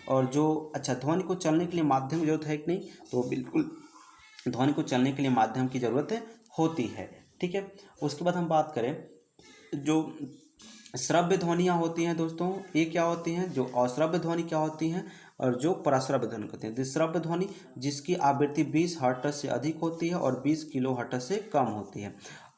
और जो ध्वनि को चलने के लिए माध्यम की जरूरत है कि नहीं, तो बिल्कुल ध्वनि को चलने के लिए माध्यम की ज़रूरत होती है। ठीक है, उसके बाद हम बात करें जो श्रव्य ध्वनियाँ होती हैं दोस्तों, ये क्या होती हैं, जो अश्रव्य ध्वनि क्या होती हैं और जो पराश्रव्य ध्वनि होती हैं। श्रव्य ध्वनि जिसकी आवृत्ति 20 हर्ट्ज से अधिक होती है और 20 किलो हर्ट्ज से कम होती है।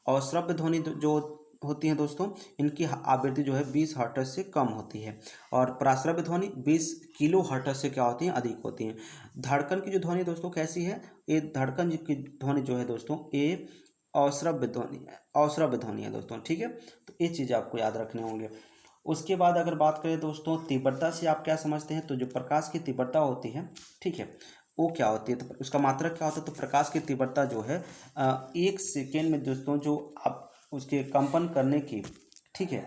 अश्रव्य ध्वनि जो होती हैं दोस्तों, इनकी आवृत्ति जो है 20 हर्ट्ज से कम होती है और पराश्रव्य ध्वनि 20 किलो हर्ट्ज से क्या होती हैं, अधिक होती हैं। धड़कन की जो ध्वनि दोस्तों कैसी है, ये धड़कन की ध्वनि जो है दोस्तों, ये अश्रव्य ध्वनि है दोस्तों। ठीक है, तो ये चीज़ आपको याद रखने होंगे। उसके बाद अगर बात करें दोस्तों तीव्रता से आप क्या समझते हैं, तो जो प्रकाश की तीव्रता होती है, ठीक है, वो क्या होती है, तो उसका मात्रक क्या होता है। तो प्रकाश की तीव्रता जो है 1 सेकेंड में दोस्तों जो आप उसके कंपन करने की, ठीक है,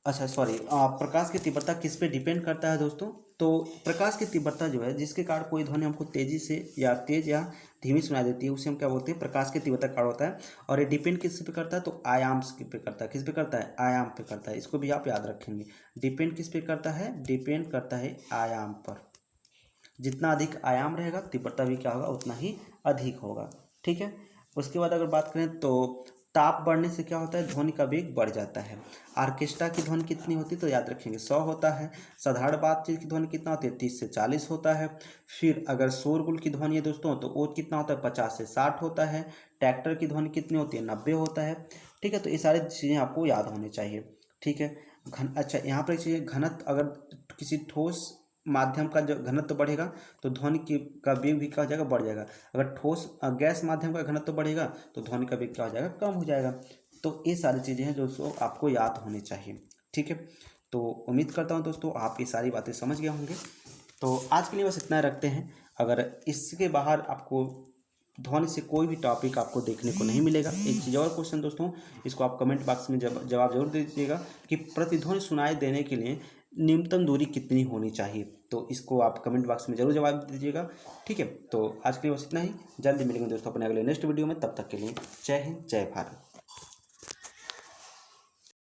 अच्छा सॉरी, प्रकाश की तीव्रता किस पे डिपेंड करता है दोस्तों। तो प्रकाश की तीव्रता जो है जिसके कारण कोई ध्वनि हमको तेजी से या तेज या धीमी सुनाई देती है, उसे हम क्या बोलते हैं, प्रकाश की तीव्रता कारण होता है। और ये डिपेंड किस पे करता है, तो आयाम पे करता है। किस पे करता है, आयाम पे करता है। इसको भी आप याद रखेंगे, डिपेंड किस पे करता है, डिपेंड करता है आयाम पर। जितना अधिक आयाम रहेगा तीव्रता भी क्या होगा, उतना ही अधिक होगा। ठीक है, उसके बाद अगर बात करें तो ताप बढ़ने से क्या होता है, ध्वनि का वेग बढ़ जाता है। ऑर्केस्ट्रा की ध्वनि कितनी होती है, तो याद रखेंगे 100 होता है। साधारण बातचीत की ध्वनि कितना होती है, 30 से 40 होता है। फिर अगर शोरगुल की ध्वनि है दोस्तों, तो वो कितना होता है, 50 से 60 होता है। ट्रैक्टर की ध्वनि कितनी होती है, 90 होता है। ठीक है, तो ये सारी चीज़ें आपको याद होनी चाहिए। ठीक है, अच्छा यहाँ पर चीज़ें घनत्व, अगर किसी ठोस माध्यम का जो घनत्व बढ़ेगा तो ध्वनि का वेग भी क्या हो जाएगा, बढ़ जाएगा। अगर ठोस गैस माध्यम का घनत्व बढ़ेगा तो ध्वनि का वेग क्या हो जाएगा, कम हो जाएगा। तो ये सारी चीज़ें हैं जो आपको याद होनी चाहिए। ठीक है, तो उम्मीद करता हूँ दोस्तों आप ये सारी बातें समझ गए होंगे। तो आज के लिए बस इतना रखते हैं। अगर इसके बाहर आपको ध्वनि से कोई भी टॉपिक आपको देखने को नहीं मिलेगा, एक चीज़ और क्वेश्चन दोस्तों, इसको आप कमेंट बॉक्स में जवाब जरूर दे दीजिएगा कि प्रतिध्वनि सुनाई देने के लिए न्यूनतम दूरी कितनी होनी चाहिए। तो इसको आप कमेंट बॉक्स में जरूर जवाब दीजिएगा। ठीक है, तो आज के लिए बस इतना ही। जल्दी मिलेंगे दोस्तों अपने अगले नेक्स्ट वीडियो में। तब तक के लिए जय हिंद, जय भारत।